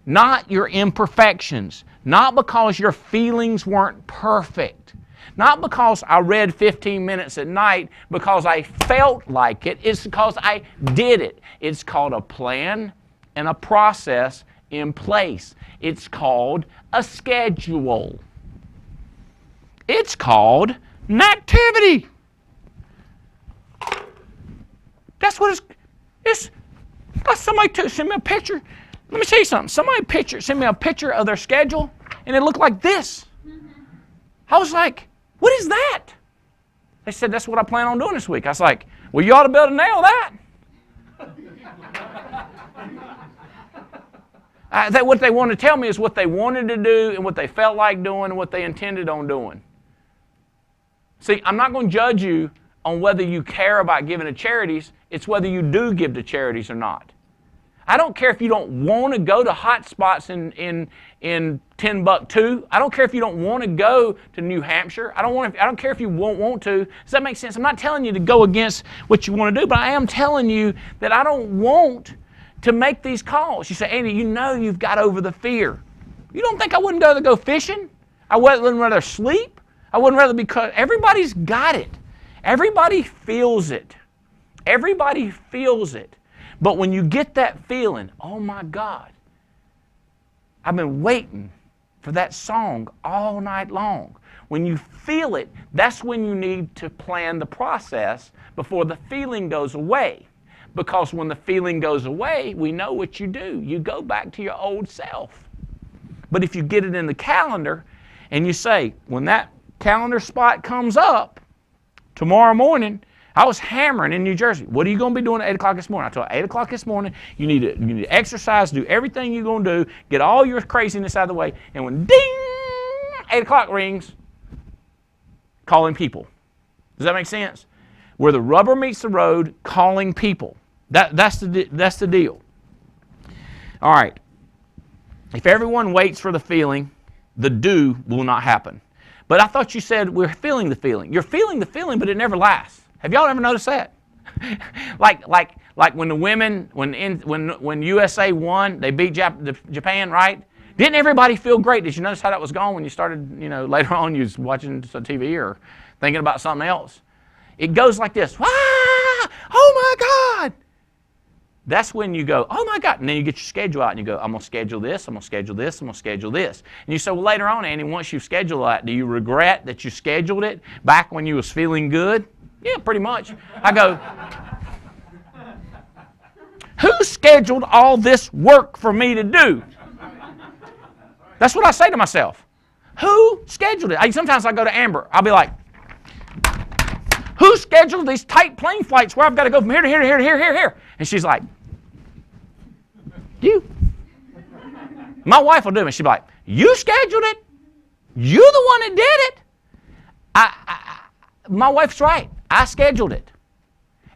Not your imperfections. Not because your feelings weren't perfect. Not because I read 15 minutes at night because I felt like it. It's because I did it. It's called a plan and a process in place. It's called a schedule. It's called an activity. That's what it's somebody send me a picture. Let me tell you something. Somebody send me a picture of their schedule, and it looked like this. I was like, what is that? They said, that's what I plan on doing this week. I was like, well, you ought to be able to nail that. What they want to tell me is what they wanted to do and what they felt like doing and what they intended on doing. See, I'm not going to judge you on whether you care about giving to charities. It's whether you do give to charities or not. I don't care if you don't want to go to hot spots in Timbuktu. I don't care if you don't want to go to New Hampshire. I don't care if you won't want to. Does that make sense? I'm not telling you to go against what you want to do, but I am telling you that I don't want to make these calls. You say, Andy, you know you've got over the fear. You don't think I wouldn't rather go fishing? I wouldn't rather sleep? I wouldn't rather because everybody's got it. Everybody feels it. Everybody feels it. But when you get that feeling, oh my God, I've been waiting for that song all night long. When you feel it, that's when you need to plan the process before the feeling goes away. Because when the feeling goes away, we know what you do. You go back to your old self. But if you get it in the calendar and you say, when that calendar spot comes up tomorrow morning, I was hammering in New Jersey. What are you going to be doing at 8 o'clock this morning? I told you, 8 o'clock this morning, you need to exercise, do everything you're going to do, get all your craziness out of the way, and when ding, 8 o'clock rings, calling people. Does that make sense? Where the rubber meets the road, calling people. That's the deal. All right. If everyone waits for the feeling, the do will not happen. But I thought you said we're feeling the feeling. You're feeling the feeling, but it never lasts. Have y'all ever noticed that? like when the women, when USA won, they beat Japan, right? Didn't everybody feel great? Did you notice how that was gone when you started, later on you was watching some TV or thinking about something else? It goes like this. Ah! Oh my God! That's when you go, oh my God. And then you get your schedule out and you go, I'm going to schedule this, I'm going to schedule this, I'm going to schedule this. And you say, well, later on, Andy, once you schedule that, do you regret that you scheduled it back when you was feeling good? Yeah, pretty much. I go, who scheduled all this work for me to do? That's what I say to myself. Who scheduled it? Sometimes I go to Amber. I'll be like, who scheduled these tight plane flights where I've got to go from here to here to here to here to here? And she's like, You. My wife will do it. She'll be like, you scheduled it. You're the one that did it. My wife's right. I scheduled it.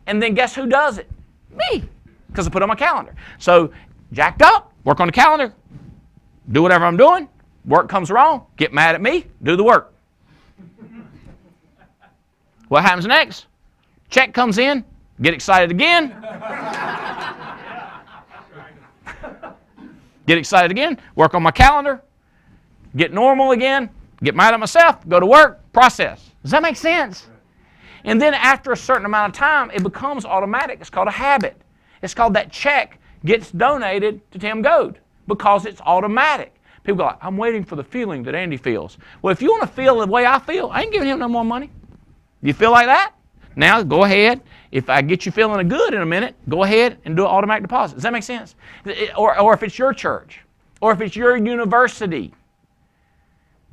And then guess who does it? Me. Because I put it on my calendar. So, jacked up, work on the calendar, do whatever I'm doing. Work comes wrong, get mad at me, do the work. What happens next? Check comes in, get excited again. Get excited again, work on my calendar, get normal again, get mad at myself, go to work, process. Does that make sense? And then after a certain amount of time, it becomes automatic. It's called a habit. It's called that check gets donated to Tim Goad because it's automatic. People go like, I'm waiting for the feeling that Andy feels. Well, if you want to feel the way I feel, I ain't giving him no more money. You feel like that? Now go ahead. If I get you feeling good in a minute, go ahead and do an automatic deposit. Does that make sense? Or if it's your church, or if it's your university.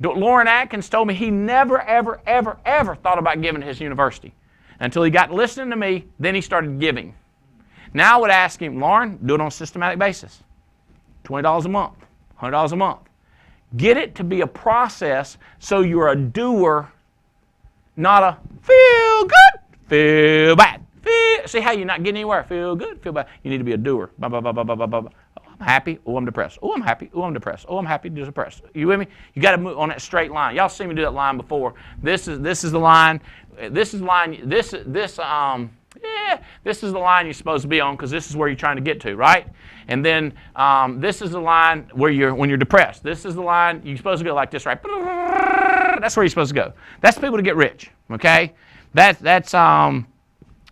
Lauren Atkins told me he never, ever, ever, ever thought about giving to his university until he got listening to me. Then he started giving. Now I would ask him, Lauren, do it on a systematic basis. $20 a month, $100 a month. Get it to be a process so you're a doer, not a feel good, feel bad. See how you're not getting anywhere? Feel good, feel bad. You need to be a doer. Blah, blah, blah, blah, blah, blah, blah. Oh, I'm happy. Oh, I'm depressed. Oh, I'm happy. Oh, I'm depressed. Oh, I'm happy. Depressed. You with me? You got to move on that straight line. Y'all seen me do that line before. This is the line. This is the line. This is the line you're supposed to be on because this is where you're trying to get to, right? And then this is the line where when you're depressed. This is the line you're supposed to go like this, right? That's where you're supposed to go. That's people to get rich. Okay, that's Tim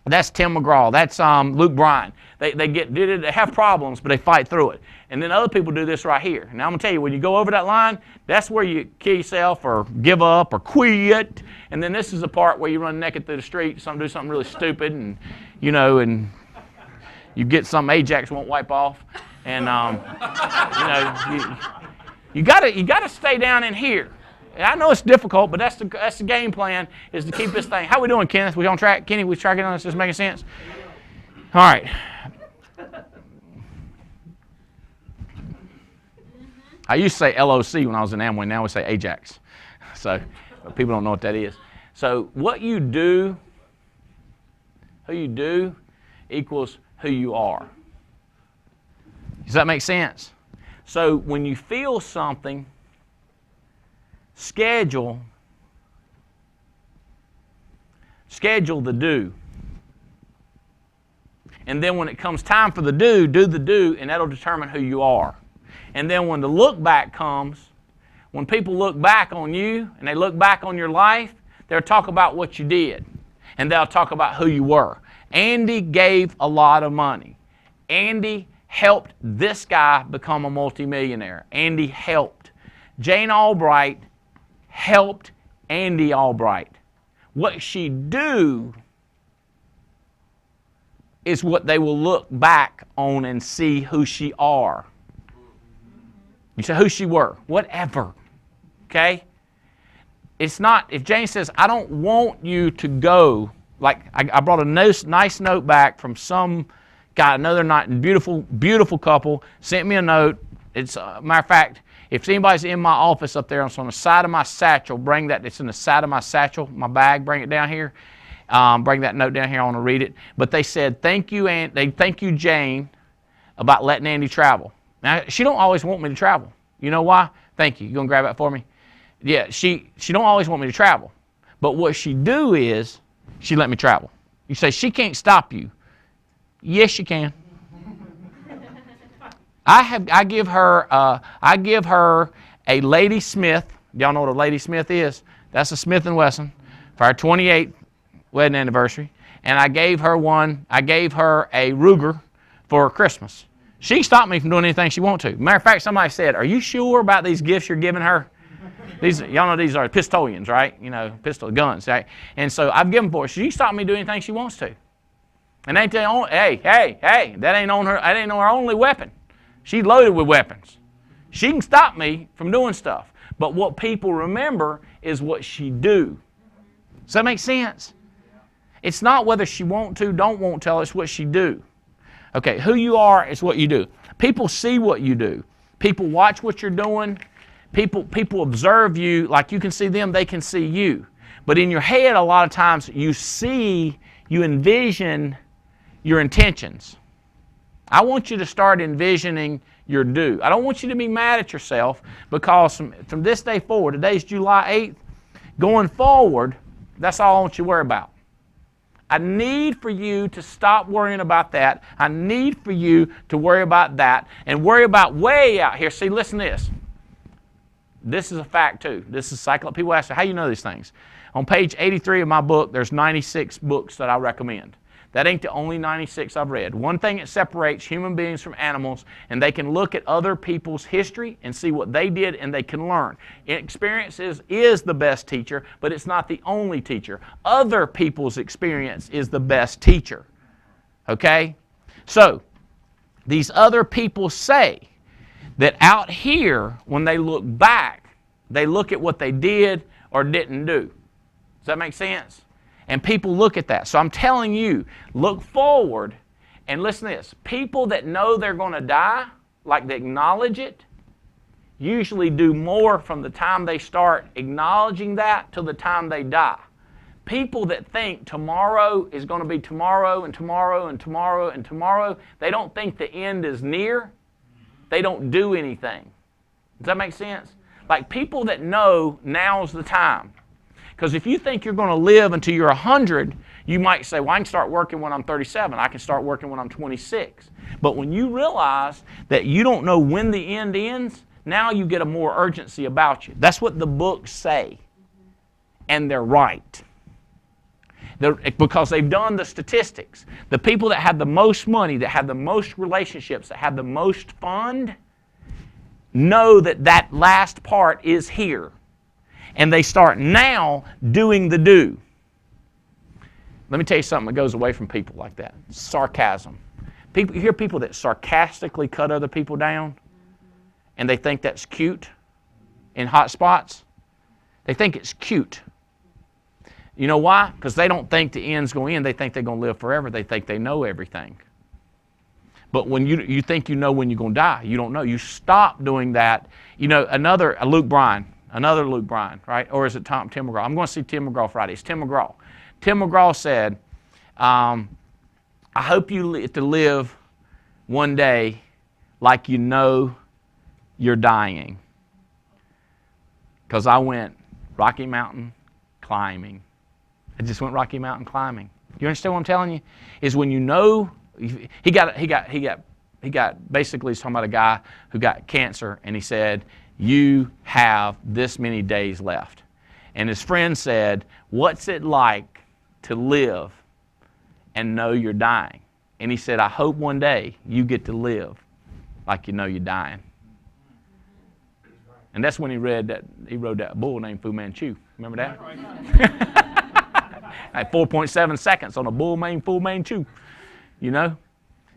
McGraw. That's Luke Bryan. They have problems, but they fight through it. And then other people do this right here. Now I'm gonna tell you, when you go over that line, that's where you kill yourself or give up or quit. And then this is the part where you run naked through the street, do something really stupid, and and you get some Ajax won't wipe off, and you gotta stay down in here. And I know it's difficult, but that's the game plan, is to keep this thing. How we doing, Kenneth? We on track? Kenny, we tracking on this? Is this making sense? All right. I used to say LOC when I was in Amway. Now we say Ajax. So people don't know what that is. So what you do, who you do, equals who you are. Does that make sense? So when you feel something, schedule the do. And then when it comes time for the do the do, and that'll determine who you are. And then when the look back comes, when people look back on you and they look back on your life, they'll talk about what you did. And they'll talk about who you were. Andy gave a lot of money. Andy helped this guy become a multimillionaire. Andy helped. Jane Albright helped Andy Albright. What she do is what they will look back on and see who she are. You say who she were, whatever. Okay? It's not, if Jane says, I don't want you to go, like I brought a nice note back from some guy, another night, beautiful, beautiful couple, sent me a note. It's, matter of fact, if anybody's in my office up there, it's on the side of my satchel, bring that, it's in the side of my satchel, my bag, bring it down here. Bring that note down here, I want to read it. But they said, thank you, Jane, about letting Andy travel. Now, she don't always want me to travel. You know why? Thank you. You gonna grab that for me? Yeah, she don't always want me to travel. But what she do is, she let me travel. You say, she can't stop you. Yes, she can. I give her a Lady Smith. Y'all know what a Lady Smith is? That's a Smith & Wesson for our 28th wedding anniversary. And I gave her a Ruger for Christmas. She can stop me from doing anything she wants to. Matter of fact, somebody said, are you sure about these gifts you're giving her? Y'all know these are pistolians, right? Pistol guns, right? And so I've given for her. She can stop me doing anything she wants to. And they tell, hey, that ain't on her only weapon. She's loaded with weapons. She can stop me from doing stuff. But what people remember is what she do. Does that make sense? It's not whether she want to, don't want to tell us what she do. Okay, who you are is what you do. People see what you do. People watch what you're doing. People observe you. Like you can see them, they can see you. But in your head, a lot of times, you envision your intentions. I want you to start envisioning your do. I don't want you to be mad at yourself, because from this day forward, today's July 8th, going forward, that's all I want you to worry about. I need for you to stop worrying about that. I need for you to worry about that and worry about way out here. See, listen to this. This is a fact too. This is psychology. People ask me, how do you know these things? On page 83 of my book, there's 96 books that I recommend. That ain't the only 96 I've read. One thing that separates human beings from animals, and they can look at other people's history and see what they did, and they can learn. Experience is the best teacher, but it's not the only teacher. Other people's experience is the best teacher. Okay? So, these other people say that out here, when they look back, they look at what they did or didn't do. Does that make sense? And people look at that. So I'm telling you, look forward and listen to this. People that know they're going to die, like they acknowledge it, usually do more from the time they start acknowledging that till the time they die. People that think tomorrow is going to be tomorrow and tomorrow and tomorrow and tomorrow, they don't think the end is near. They don't do anything. Does that make sense? Like people that know now's the time. Because if you think you're going to live until you're 100, you might say, well, I can start working when I'm 37. I can start working when I'm 26. But when you realize that you don't know when the end ends, now you get a more urgency about you. That's what the books say. And they're right. Because they've done the statistics. The people that have the most money, that have the most relationships, that have the most fun, know that that last part is here. And they start now doing the do. Let me tell you something that goes away from people like that. Sarcasm. You hear people that sarcastically cut other people down, and they think that's cute in hot spots. They think it's cute. You know why? Because they don't think the end's going to end. They think they're going to live forever. They think they know everything. But when you think you know when you're going to die, you don't know. You stop doing that. You know, another Luke Bryan, right? Or is it Tim McGraw? I'm going to see Tim McGraw Friday. It's Tim McGraw. Tim McGraw said, I hope you live to live one day like you know you're dying. Because I went Rocky Mountain climbing. I just went Rocky Mountain climbing. You understand what I'm telling you? Is when you know, he got basically, he's talking about a guy who got cancer, and he said, you have this many days left. And his friend said, what's it like to live and know you're dying? And he said, I hope one day you get to live like you know you're dying. And that's when he rode that bull named Fu Manchu. Remember that? Like 4.7 seconds on a bull named Fu Manchu. You know?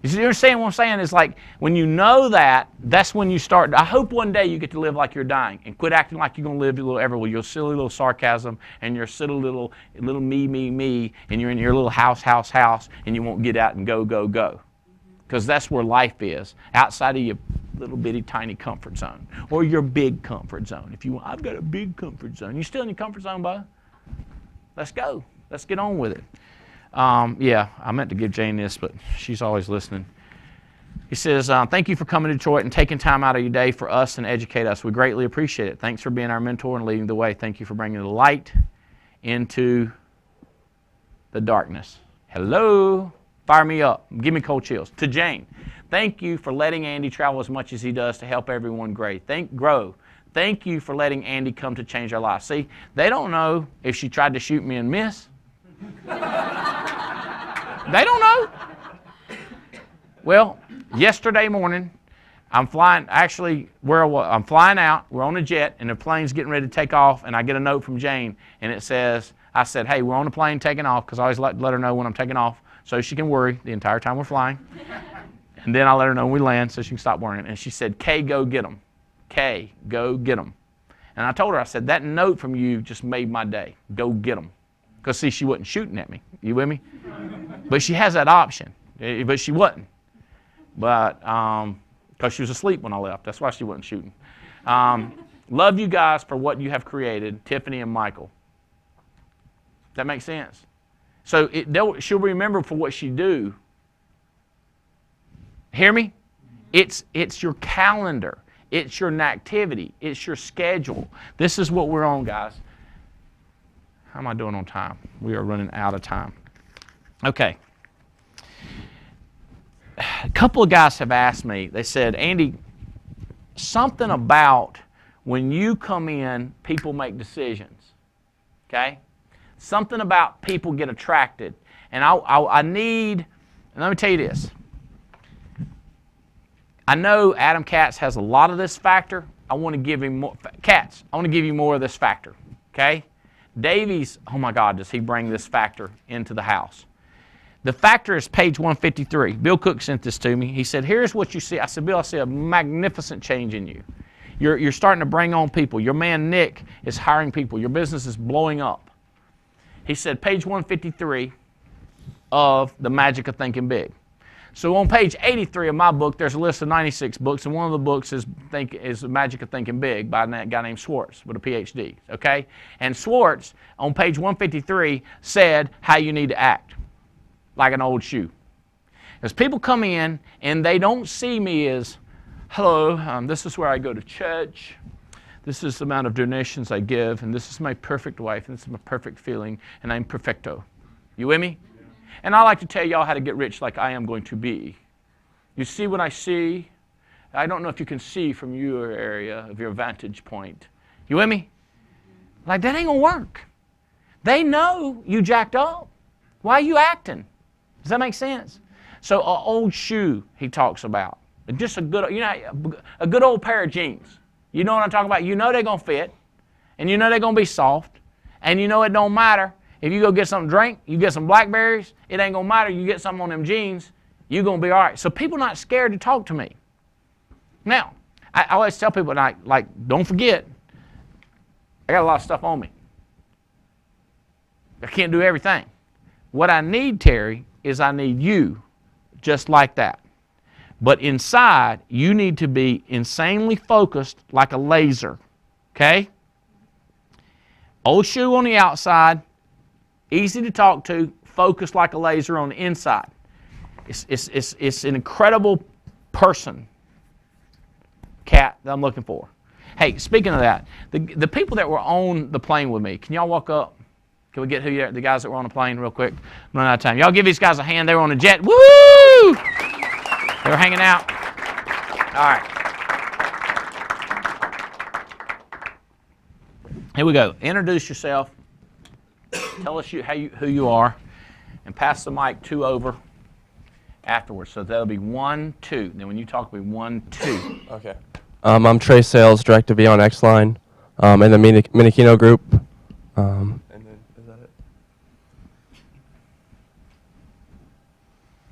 You understand what I'm saying? It's like when you know that, that's when you start. I hope one day you get to live like you're dying and quit acting like you're going to live your little ever with your silly little sarcasm and your silly little me, and you're in your little house, and you won't get out and go. Because that's where life is, outside of your little bitty tiny comfort zone or your big comfort zone. If you want, I've got a big comfort zone. You still in your comfort zone, bud? Let's go. Let's get on with it. Yeah, I meant to give Jane this, but she's always listening. He says, thank you for coming to Detroit and taking time out of your day for us and educate us. We greatly appreciate it. Thanks for being our mentor and leading the way. Thank you for bringing the light into the darkness. Hello. Fire me up. Give me cold chills. To Jane, thank you for letting Andy travel as much as he does to help everyone grow. Thank you for letting Andy come to change our lives. See, they don't know if she tried to shoot me and miss. They don't know. Well, yesterday morning, I'm flying out. We're on a jet, and the plane's getting ready to take off, and I get a note from Jane, and it says, I said, hey, we're on the plane taking off, because I always let her know when I'm taking off so she can worry the entire time we're flying. And then I let her know when we land so she can stop worrying. And she said, Kay, go get them. Kay, go get them. And I told her, I said, that note from you just made my day. Go get them. Because, see, she wasn't shooting at me. You with me? But she has that option. But she wasn't. But because she was asleep when I left. That's why she wasn't shooting. Love you guys for what you have created, Tiffany and Michael. That makes sense? So she'll remember for what she do. Hear me? It's your calendar. It's your activity. It's your schedule. This is what we're on, guys. How am I doing on time? We are running out of time. Okay. A couple of guys have asked me, they said, Andy, something about when you come in, people make decisions. Okay? Something about people get attracted. And I need, and let me tell you this. I know Adam Katz has a lot of this factor. I want to give him more. Katz, I want to give you more of this factor. Okay? Davies, oh my God, does he bring this factor into the house. The factor is page 153. Bill Cook sent this to me. He said, here's what you see. I said, Bill, I see a magnificent change in you. You're starting to bring on people. Your man Nick is hiring people. Your business is blowing up. He said, page 153 of The Magic of Thinking Big. So on page 83 of my book, there's a list of 96 books, and one of the books is The Magic of Thinking Big by a guy named Schwartz with a PhD, okay? And Schwartz, on page 153, said how you need to act, like an old shoe. As people come in, and they don't see me as, hello, this is where I go to church, this is the amount of donations I give, and this is my perfect wife, and this is my perfect feeling, and I'm perfecto. You with me? And I like to tell y'all how to get rich like I am going to be. You see what I see? I don't know if you can see from your area of your vantage point. You with me? Like, that ain't going to work. They know you jacked up. Why are you acting? Does that make sense? So an old shoe he talks about. Just a good, a good old pair of jeans. You know what I'm talking about? You know they're going to fit. And you know they're going to be soft. And you know it don't matter. If you go get something to drink, you get some blackberries, it ain't going to matter. You get something on them jeans, you're going to be all right. So people are not scared to talk to me. Now, I always tell people, like, don't forget, I got a lot of stuff on me. I can't do everything. What I need, Terry, is I need you just like that. But inside, you need to be insanely focused like a laser. Okay? Old shoe on the outside, easy to talk to, focused like a laser on the inside. It's an incredible person, Cat, that I'm looking for. Hey, speaking of that, the people that were on the plane with me, can y'all walk up? Can we get the guys that were on the plane real quick? I'm running out of time. Y'all give these guys a hand. They were on a jet. Woo! They were hanging out. All right. Here we go. Introduce yourself. Tell us who you are, and pass the mic 2 over afterwards. So that'll be 1, 2. Then when you talk, it'll be 1, 2. Okay. I'm Trey Sales, Director B on X-Line, in the Minikino group. And then, is that it?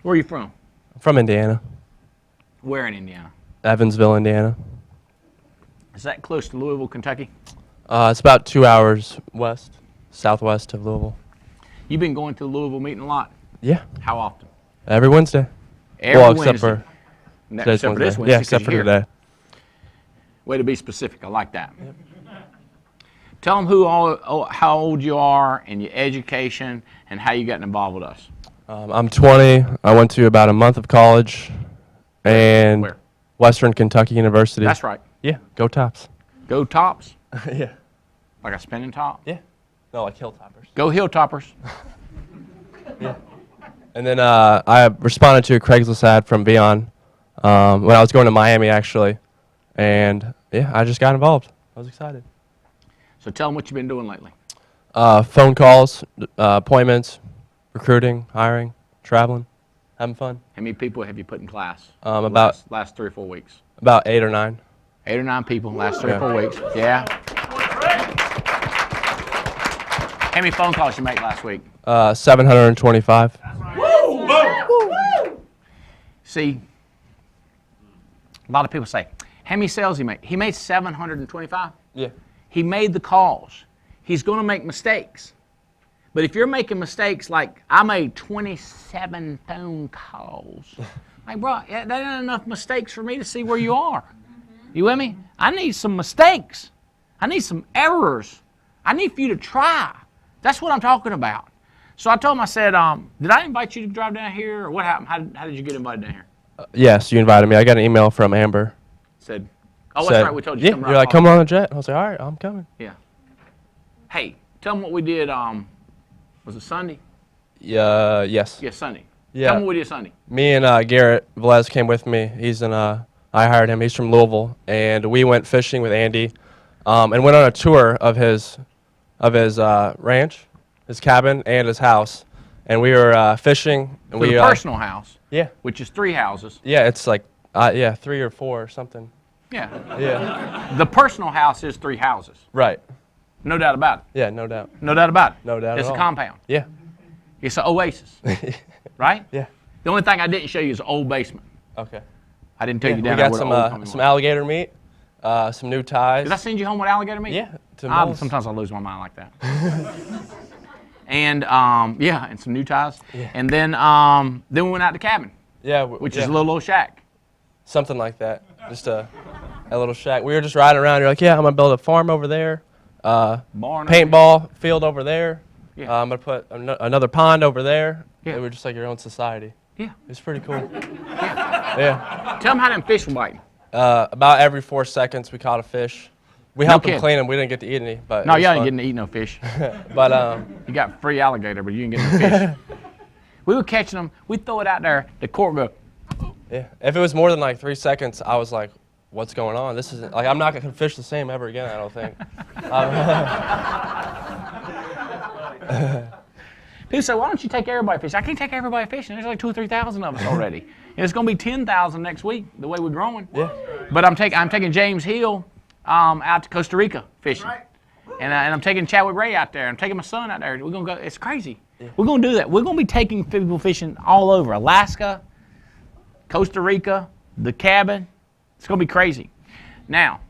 Where are you from? I'm from Indiana. Where in Indiana? Evansville, Indiana. Is that close to Louisville, Kentucky? It's about 2 hours southwest of Louisville. You've been going to the Louisville meeting a lot? Yeah. How often? Every Wednesday. Wednesday. Except for this Wednesday. Yeah, except for today. Way to be specific. I like that. Yep. Tell them how old you are and your education and how you got involved with us. I'm 20. I went to about a month of college and Where? Western Kentucky University. That's right. Yeah, go Tops. Go Tops? Yeah. Like a spinning top? Yeah. No, like Hilltoppers. Go Hilltoppers. Yeah. And then I responded to a Craigslist ad from Vion when I was going to Miami, actually. And, yeah, I just got involved. I was excited. So tell them what you've been doing lately. Phone calls, appointments, recruiting, hiring, traveling, having fun. How many people have you put in class? About last 3 or 4 weeks. About 8 or 9. 8 or 9 people last 3 or 4 weeks. Yeah. How many phone calls you make last week? 725. Woo! Woo! See, a lot of people say, how many sales he made? He made 725. Yeah. He made the calls. He's going to make mistakes. But if you're making mistakes like I made 27 phone calls, Like, bro, that ain't enough mistakes for me to see where you are. You with me? I need some mistakes. I need some errors. I need for you to try. That's what I'm talking about. So I told him, I said, did I invite you to drive down here, or what happened? How did you get invited down here? Yes, you invited me. I got an email from Amber. Said, oh, that's right, we told you to come you're like, come on the jet. I was like, all right, I'm coming. Yeah. Hey, tell them what we did, was it Sunday? Yeah, yes. Yeah, Sunday. Yeah. Tell them what we did Sunday. Me and Garrett Velez came with me. I hired him. He's from Louisville, and we went fishing with Andy, and went on a tour of his ranch, his cabin, and his house. And we were fishing. And So the personal house. Yeah. Which is 3 houses. Yeah, it's like 3 or 4 or something. Yeah. Yeah. The personal house is 3 houses. Right. No doubt about it. Yeah, no doubt. No doubt about it. No doubt It's at a all. compound. Yeah. It's an oasis. Right? Yeah. The only thing I didn't show you is the old basement. Okay. I didn't take you We down there got where the old some plumbing some was. alligator meat, some new ties. Did I send you home with alligator meat? Yeah. To Mills. Sometimes I lose my mind like that. And and some new ties. Yeah. And then we went out to the cabin, Yeah. which is a little old shack. Something like that. Just a little shack. We were just riding around. You're like, yeah, I'm gonna build a farm over there, Barn. paintball field over there. Yeah. I'm gonna put another pond over there. Yeah. They were just like your own society. Yeah. It's pretty cool. Yeah. Tell them how them fish were biting. About every 4 seconds we caught a fish. We helped them kidding. clean them. We didn't get to eat any, but No, it was y'all fun. didn't get to eat no fish. But You got free alligator, but you didn't get no fish. We were catching them. We'd throw it out there. The cork go. yeah, if it was more than like 3 seconds, I was like, what's going on? This isn't like I'm not gonna fish the same ever again. I don't think. People say, why don't you take everybody fishing? I can't take everybody fishing. There's like 2,000 or 3,000 of us already. And it's going to be 10,000 next week, the way we're growing. Yeah. But I'm taking James Hill out to Costa Rica fishing. And I'm taking Chadwick Ray out there. I'm taking my son out there. We're going to go. It's crazy. Yeah. We're going to do that. We're going to be taking people fishing all over. Alaska, Costa Rica, the cabin. It's going to be crazy. Now,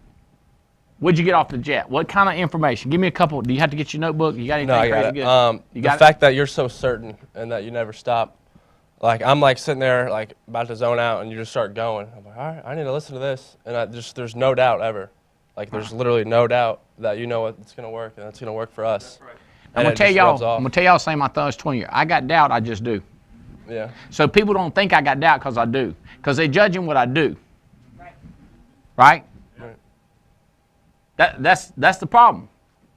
what'd you get off the jet? What kind of information? Give me a couple. Do you have to get your notebook? You got anything No, I crazy got it. good? The fact that you're so certain and that you never stop. Like, I'm like sitting there like about to zone out and you just start going. I'm like, all right, I need to listen to this. And there's no doubt ever. Like, there's literally no doubt that you know it's going to work and it's going to work for us. Right. I'm going to tell y'all, saying my thumb's 20 years. I got doubt, I just do. Yeah. So people don't think I got doubt because I do. Because they're judging what I do. Right? That's the problem.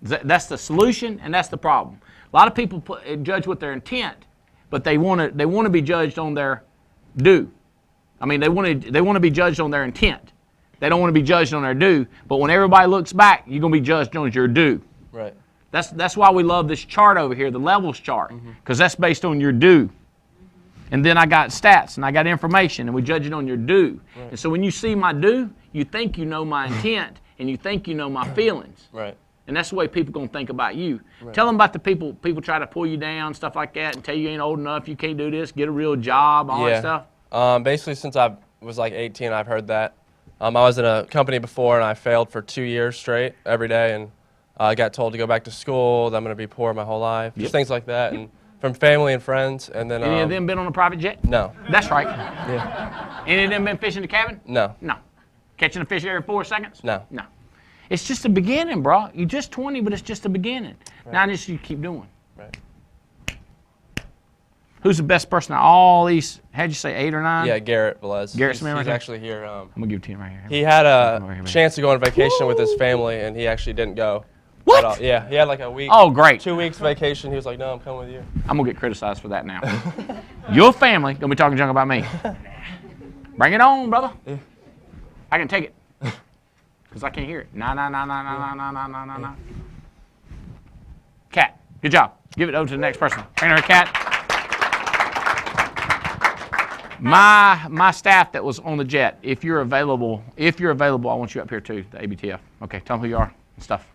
That's the solution, and that's the problem. A lot of people judge with their intent, but they want to be judged on their do. I mean, they want to be judged on their intent. They don't want to be judged on their do. But when everybody looks back, you're going to be judged on your do. Right. That's why we love this chart over here, the levels chart, because that's based on your do. And then I got stats and I got information, and we judge it on your do. Right. And so when you see my do, you think you know my intent, and you think you know my feelings. Right. And that's the way people going to think about you. Right. Tell them about the people try to pull you down, stuff like that, and tell you ain't old enough, you can't do this, get a real job, all that stuff. Basically, since I was like 18, I've heard that. I was in a company before, and I failed for 2 years straight every day, and I got told to go back to school, that I'm going to be poor my whole life, just things like that. And from family and friends, and then Any of them been on a private jet? No. That's right. Yeah. Any of them been fishing the cabin? No. No. Catching a fish every 4 seconds? No. No. It's just the beginning, bro. You're just 20, but it's just the beginning. Right. Now just you keep doing. Right. Who's the best person out of all these? How'd you say 8 or 9? Yeah, Garrett Velez. Garrett Smith right He's here? actually here. I'm gonna give it to you right here. He had a Right here, chance to go on vacation with his family, and he actually didn't go. What? At all. Yeah, he had like a week. Oh, great. 2 weeks vacation. He was like, no, I'm coming with you. I'm gonna get criticized for that now. Your family gonna be talking junk about me. Bring it on, brother. Yeah. I can take it. Because I can't hear it. Nah. Cat, good job. Give it over to the next person. Trainer Cat. My staff that was on the jet, if you're available, I want you up here too, the ABTF. Okay, tell them who you are and stuff.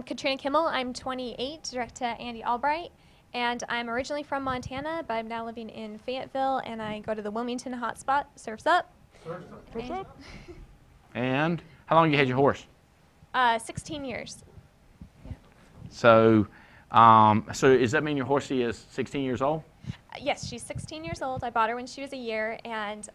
Katrina Kimmel. I'm 28, direct to Andy Albright. And I'm originally from Montana, but I'm now living in Fayetteville, and I go to the Wilmington hotspot, Surf's Up. Surf's Up. And how long you had your horse? 16 years. Yeah. So does that mean your horsey is 16 years old? Yes, she's 16 years old. I bought her when she was a year, and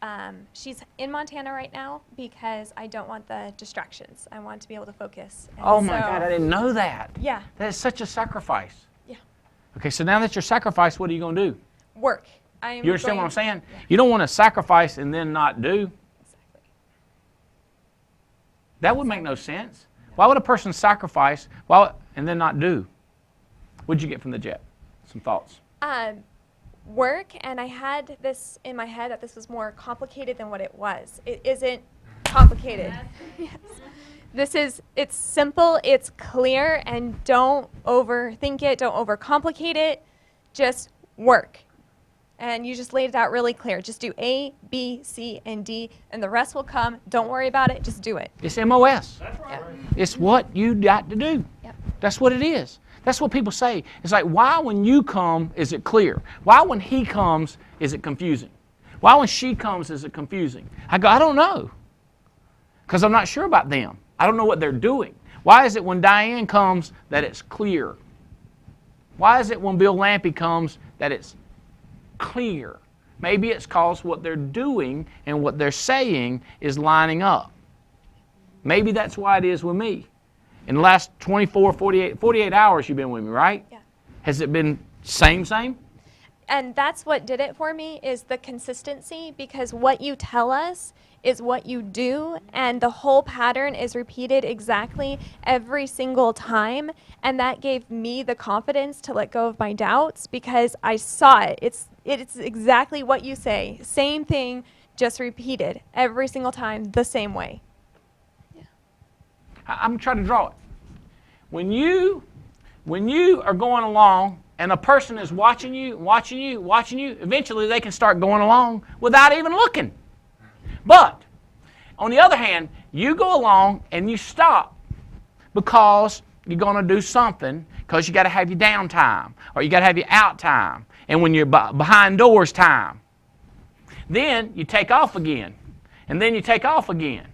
she's in Montana right now because I don't want the distractions. I want to be able to focus. And Oh my God, I didn't know that. Yeah. That is such a sacrifice. Yeah. Okay, so now that you're sacrificed, what are you going to do? Work. You understand what I'm saying? Yeah. You don't want to sacrifice and then not do. Exactly. That would make no sense. Why would a person sacrifice and then not do? What'd you get from the jet? Some thoughts. Work, and I had this in my head that this was more complicated than what it was. It isn't complicated. Yes. It's simple, it's clear, and don't overthink it, don't overcomplicate it. Just work. And you just laid it out really clear. Just do A, B, C, and D, and the rest will come. Don't worry about it, just do it. It's MOS. That's right. Yep. It's what you got to do. Yep. That's what it is. That's what people say. It's like, why when you come is it clear? Why when he comes is it confusing? Why when she comes is it confusing? I go, I don't know. Because I'm not sure about them. I don't know what they're doing. Why is it when Diane comes that it's clear? Why is it when Bill Lampy comes that it's clear? Maybe it's because what they're doing and what they're saying is lining up. Maybe that's why it is with me. In the last 24, 48 hours you've been with me, right? Yeah. Has it been same? And that's what did it for me, is the consistency, because what you tell us is what you do, and the whole pattern is repeated exactly every single time, and that gave me the confidence to let go of my doubts because I saw it. It's exactly what you say. Same thing, just repeated every single time the same way. I'm trying to draw it. When you are going along and a person is watching you, eventually they can start going along without even looking. But on the other hand, you go along and you stop because you're going to do something, because you got to have your downtime or you got to have your out time, and when you're behind doors time. Then you take off again, and then you take off again.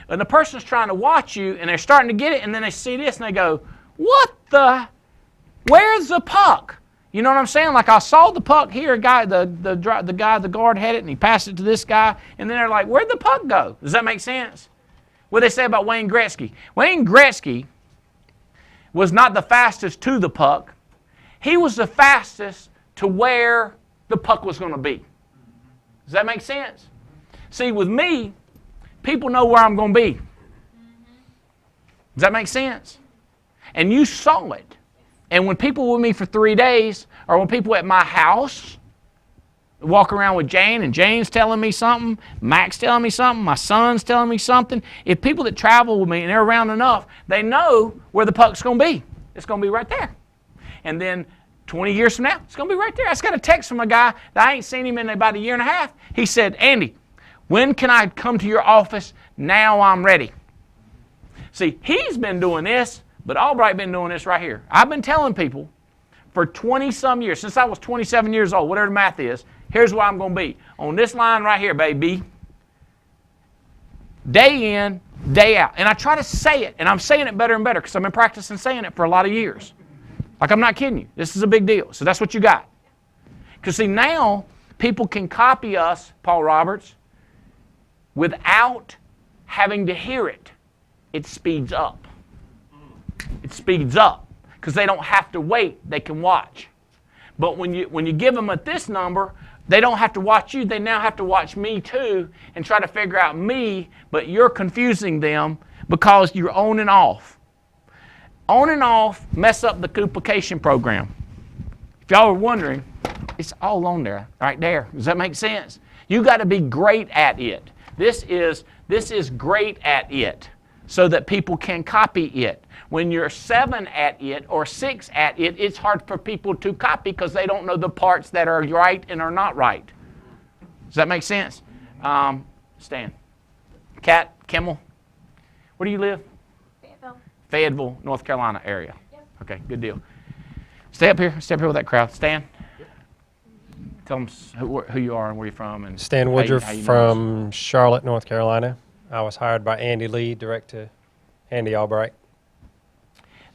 And the person's trying to watch you, and they're starting to get it, and then they see this, and they go, where's the puck? You know what I'm saying? Like, I saw the puck here, the guard had it, and he passed it to this guy, and then they're like, where'd the puck go? Does that make sense? What do they say about Wayne Gretzky? Wayne Gretzky was not the fastest to the puck. He was the fastest to where the puck was going to be. Does that make sense? See, with me, people know where I'm going to be. Does that make sense? And you saw it. And when people were with me for 3 days, or when people at my house walk around with Jane, and Jane's telling me something, Mac's telling me something, my son's telling me something, if people that travel with me and they're around enough, they know where the puck's going to be. It's going to be right there. And then 20 years from now, it's going to be right there. I just got a text from a guy that I ain't seen him in about a year and a half. He said, Andy, when can I come to your office? Now I'm ready. See, he's been doing this, but Albright been doing this right here. I've been telling people for 20-some years, since I was 27 years old, whatever the math is, here's where I'm going to be. On this line right here, baby. Day in, day out. And I try to say it, and I'm saying it better and better because I've been practicing saying it for a lot of years. Like, I'm not kidding you. This is a big deal. So that's what you got. Because, see, now people can copy us, Paul Roberts, without having to hear it. It speeds up. It speeds up because they don't have to wait. They can watch. But when you give them at this number, they don't have to watch you. They now have to watch me too and try to figure out me, but you're confusing them because you're on and off. On and off mess up the duplication program. If y'all are wondering, it's all on there, right there. Does that make sense? You got to be great at it. This is great at it so that people can copy it. When you're 7 at it or 6 at it, it's hard for people to copy because they don't know the parts that are right and are not right. Does that make sense? Stan. Kat, Kimmel, where do you live? Fayetteville. Fayetteville, North Carolina area. Yep. Okay, good deal. Stay up here with that crowd. Stan. Tell them who you are and where you're from. And Stan how Woodruff you know from Charlotte, North Carolina. I was hired by Andy Lee, direct to Andy Albright.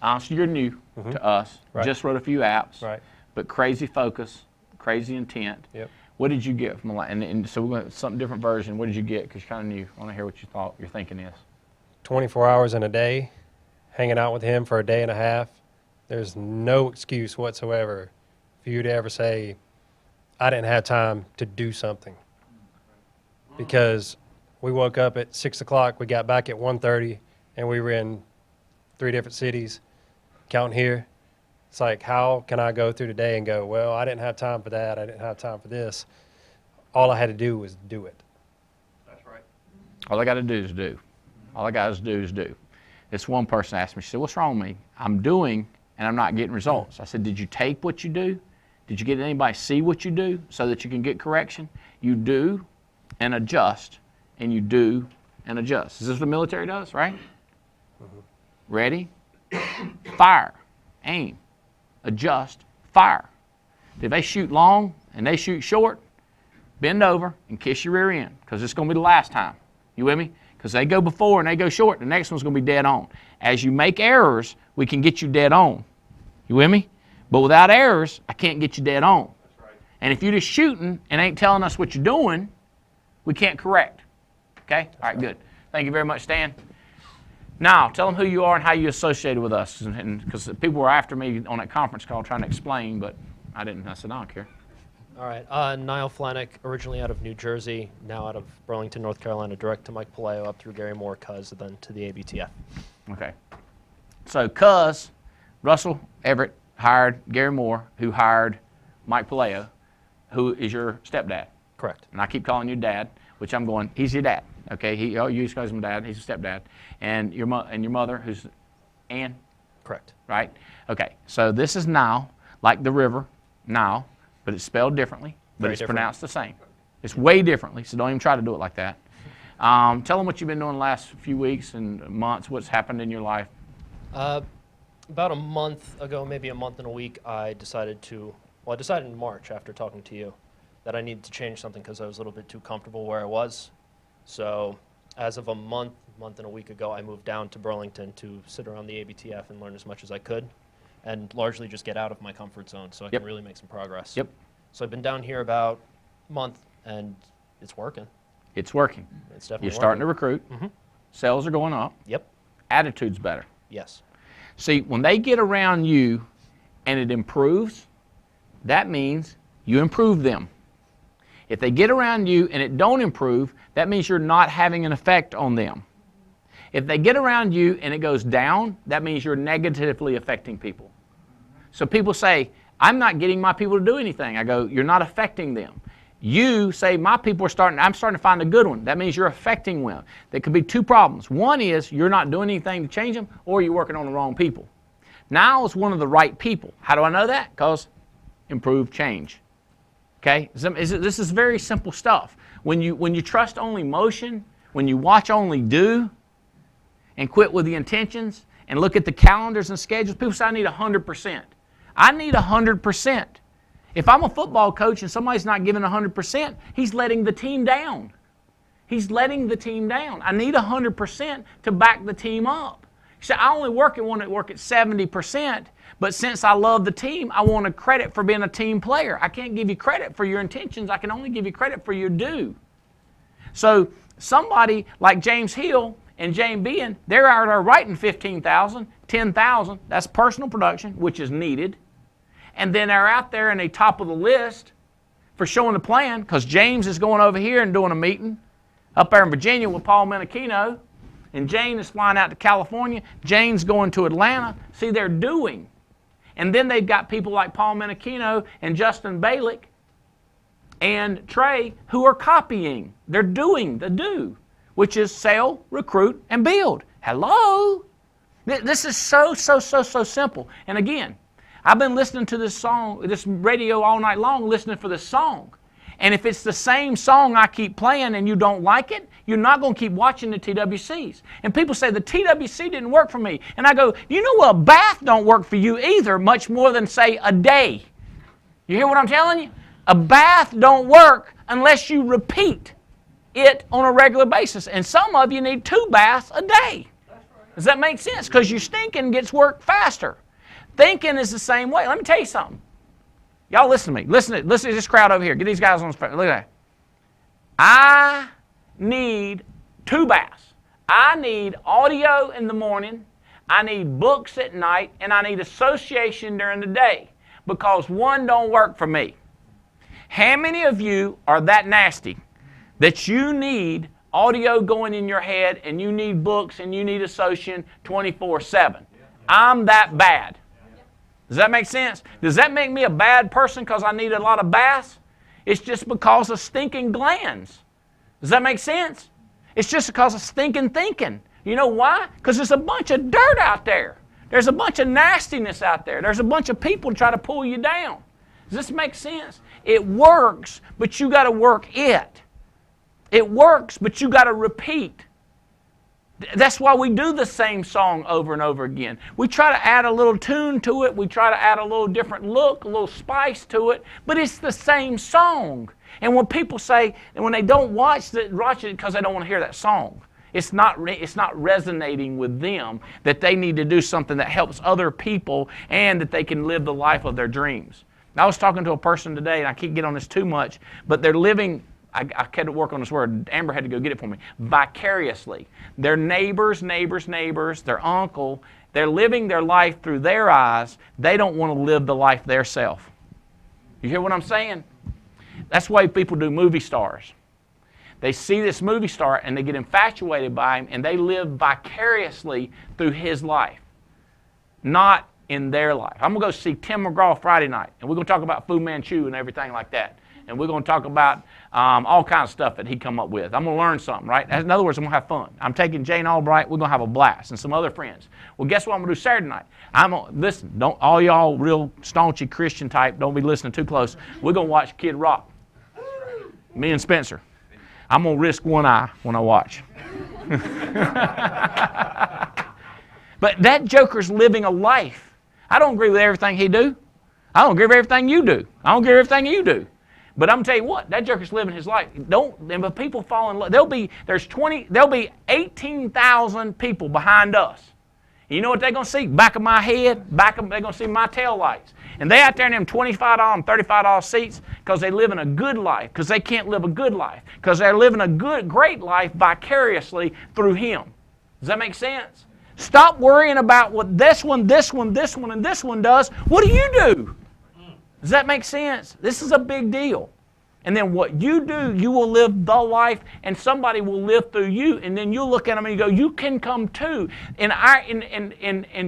So you're new to us. Right. Just wrote a few apps. Right. But crazy focus, crazy intent. Yep. What did you get from and so we went something different version. What did you get? Because you kind of knew. I want to hear what you thought your thinking is. 24 hours in a day, hanging out with him for a day and a half. There's no excuse whatsoever for you to ever say, I didn't have time to do something. Because we woke up at 6 o'clock, we got back at 1:30, and we were in 3 different cities, counting here. It's like, how can I go through the day and go, well, I didn't have time for that, I didn't have time for this. All I had to do was do it. That's right. All I got to do is do. All I got to do is do. This one person asked me, she said, what's wrong with me? I'm doing and I'm not getting results. I said, did you tape what you do? Did you get anybody see what you do so that you can get correction? You do and adjust, and you do and adjust. Is this what the military does, right? Ready, fire, aim, adjust, fire. If they shoot long and they shoot short, bend over and kiss your rear end, because it's going to be the last time. You with me? Because they go before and they go short, the next one's going to be dead on. As you make errors, we can get you dead on. You with me? But without errors, I can't get you dead on. That's right. And if you're just shooting and ain't telling us what you're doing, we can't correct. Okay? All right, good. Thank you very much, Stan. Now, tell them who you are and how you associated with us. Because people were after me on that conference call trying to explain, but I didn't. I said, I don't care. All right. Niall Flanick, originally out of New Jersey, now out of Burlington, North Carolina, direct to Mike Palaio, up through Gary Moore, Cuz, then to the ABTF. Okay. So, Cuz, Russell Everett hired Gary Moore, who hired Mike Palaio, who is your stepdad. Correct. And I keep calling you dad, which I'm going, he's your dad. Okay, you used to call him dad, he's a stepdad. And your mother, who's Ann? Correct. Right? Okay, so this is Nile, like the river, Nile, but it's spelled differently, but Very it's different. pronounced the same. It's way differently, so don't even try to do it like that. Tell them what you've been doing the last few weeks and months, what's happened in your life. About a month ago, maybe a month and a week, I decided in March after talking to you that I needed to change something because I was a little bit too comfortable where I was. So as of a month and a week ago, I moved down to Burlington to sit around the ABTF and learn as much as I could and largely just get out of my comfort zone so I Yep. can really make some progress. Yep. So I've been down here about a month and it's working. It's working. It's definitely You're starting to working. recruit. Sales are going up. Yep. Attitude's better. Yes. See, when they get around you and it improves, that means you improve them. If they get around you and it don't improve, that means you're not having an effect on them. If they get around you and it goes down, that means you're negatively affecting people. So people say, I'm not getting my people to do anything. I go, you're not affecting them. You say, I'm starting to find a good one. That means you're affecting them. There could be two problems. One is you're not doing anything to change them, or you're working on the wrong people. Now is one of the right people. How do I know that? Because improve change. Okay? This is very simple stuff. When you trust only motion, when you watch only do, and quit with the intentions, and look at the calendars and schedules, people say, I need 100%. I need 100%. If I'm a football coach and somebody's not giving 100%, he's letting the team down. He's letting the team down. I need 100% to back the team up. You say, I only want to work at 70%, but since I love the team, I want a credit for being a team player. I can't give you credit for your intentions. I can only give you credit for your due. So somebody like James Hill and Jane Bean, they're out there writing 15,000, 10,000. That's personal production, which is needed. And then they're out there and they top of the list for showing the plan, because James is going over here and doing a meeting up there in Virginia with Paul Menachino, and Jane is flying out to California. Jane's going to Atlanta. See, they're doing. And then they've got people like Paul Menachino and Justin Balick and Trey who are copying. They're doing the do, which is sell, recruit, and build. Hello? This is so simple. And again, I've been listening to this radio all night long, listening for this song. And if it's the same song I keep playing and you don't like it, you're not going to keep watching the TWCs. And people say, the TWC didn't work for me. And I go, you know what? A bath don't work for you either, much more than, say, a day. You hear what I'm telling you? A bath don't work unless you repeat it on a regular basis. And some of you need 2 baths a day. Does that make sense? Because your stinking gets work faster. Thinking is the same way. Let me tell you something. Y'all listen to me. Listen to this crowd over here. Get these guys on the phone. Look at that. I need 2 baths. I need audio in the morning, I need books at night, and I need association during the day because one don't work for me. How many of you are that nasty that you need audio going in your head and you need books and you need association 24/7? I'm that bad. Does that make sense? Does that make me a bad person because I need a lot of baths? It's just because of stinking glands. Does that make sense? It's just because of stinking thinking. You know why? Because there's a bunch of dirt out there. There's a bunch of nastiness out there. There's a bunch of people trying to pull you down. Does this make sense? It works, but you got to work it. It works, but you got to repeat. That's why we do the same song over and over again. We try to add a little tune to it. We try to add a little different look, a little spice to it, but it's the same song. And when people say, and when they don't watch it because they don't want to hear that song, it's not resonating with them that they need to do something that helps other people and that they can live the life of their dreams. I was talking to a person today, and I can't get on this too much, but they're living, I had to work on this word. Amber had to go get it for me. Vicariously. Their neighbors, their uncle, they're living their life through their eyes. They don't want to live the life their self. You hear what I'm saying? That's why people do movie stars. They see this movie star and they get infatuated by him and they live vicariously through his life, not in their life. I'm going to go see Tim McGraw Friday night, and we're going to talk about Fu Manchu and everything like that. And we're going to talk about all kinds of stuff that he come up with. I'm going to learn something, right? In other words, I'm going to have fun. I'm taking Jane Albright. We're going to have a blast, and some other friends. Well, guess what I'm going to do Saturday night? Listen, don't all y'all real staunchy Christian type, don't be listening too close. We're going to watch Kid Rock. Me and Spencer. I'm going to risk one eye when I watch. But that joker's living a life. I don't agree with everything he do. I don't agree with everything you do. I don't agree with everything you do. But I'm gonna tell you what, that joker's living his life. If people fall in love, there'll be 18,000 people behind us. And you know what they're gonna see? Back of my head, they're gonna see my tail lights. And they out there in them $25 and $35 seats because they live in a good life, because they can't live a good life, because they're living a great life vicariously through him. Does that make sense? Stop worrying about what this one, and this one does. What do you do? Does that make sense? This is a big deal. And then what you do, you will live the life, and somebody will live through you, and then you'll look at them and you go, you can come too. In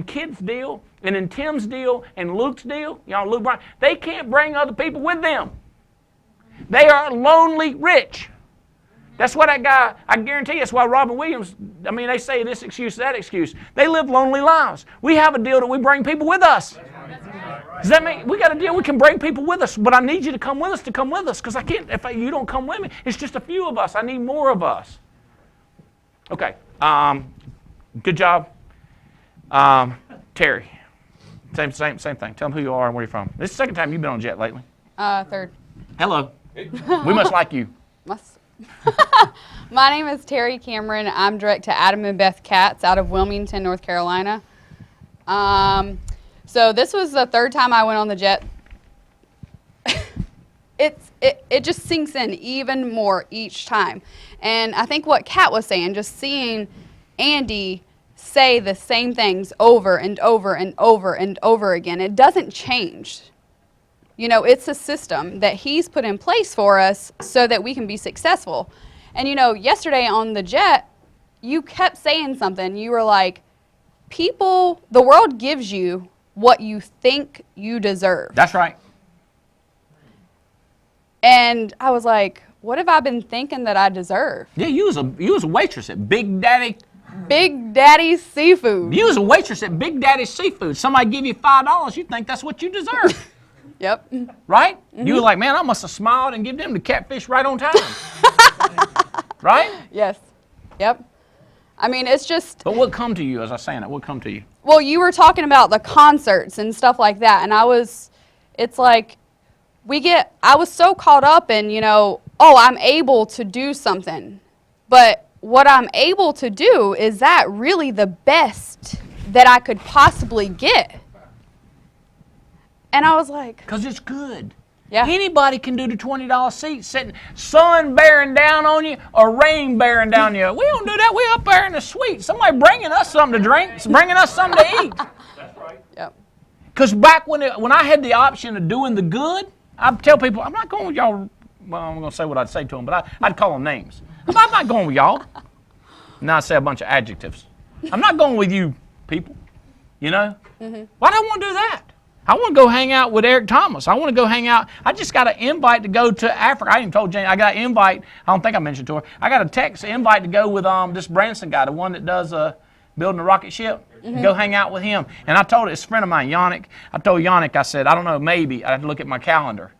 Kid's deal, and in Tim's deal, and Luke's deal, Luke Bryan, they can't bring other people with them. They are lonely rich. That's why that guy, I guarantee you, that's why Robin Williams, they say this excuse, that excuse. They live lonely lives. We have a deal that we bring people with us. Does that mean we got a deal we can bring people with us? But I need you to come with us because I can't, you don't come with me, it's just a few of us. I need more of us. Okay. Good job. Terry. Same thing. Tell them who you are and where you're from. This is the second time you've been on jet lately. Third. Hello. We must like you. Must. My name is Terry Cameron. I'm direct to Adam and Beth Katz out of Wilmington, North Carolina. So this was the third time I went on the jet. It just sinks in even more each time. And I think what Kat was saying, just seeing Andy say the same things over and over and over and over again, it doesn't change. It's a system that he's put in place for us so that we can be successful. And yesterday on the jet, you kept saying something. You were like, the world gives you what you think you deserve. That's right. And I was like, what have I been thinking that I deserve? Yeah, you was a waitress at Big Daddy's Seafood. You was a waitress at Big Daddy's Seafood. Somebody give you $5, you think that's what you deserve. Yep. Right? Mm-hmm. You were like, man, I must have smiled and give them the catfish right on time. Right? Yes. Yep. It's just... But what come to you as I was saying that? What come to you? Well, you were talking about the concerts and stuff like that, and it's like, I was so caught up in, I'm able to do something. But what I'm able to do, is that really the best that I could possibly get? And I was like, Because it's good. yeah. Anybody can do the $20 seat, sitting, sun bearing down on you or rain bearing down on you. We don't do that. We up there in the suite. Somebody bringing us something to drink, bringing us something to eat. Yep. Because back when I had the option of doing the good, I'd tell people, I'm not going with y'all. Well, I'm going to say what I'd say to them, but I'd call them names. I'm not going with y'all. Now I say a bunch of adjectives. I'm not going with you people, you know? Why do I want to do that? I want to go hang out with Eric Thomas. I want to go hang out. I just got an invite to go to Africa. I even told Jane, I got an invite. I don't think I mentioned to her. I got a text invite to go with this Branson guy, the one that does building a rocket ship. Go hang out with him. And I told this friend of mine, Yannick, I told Yannick, I said, I don't know, maybe. I have to look at my calendar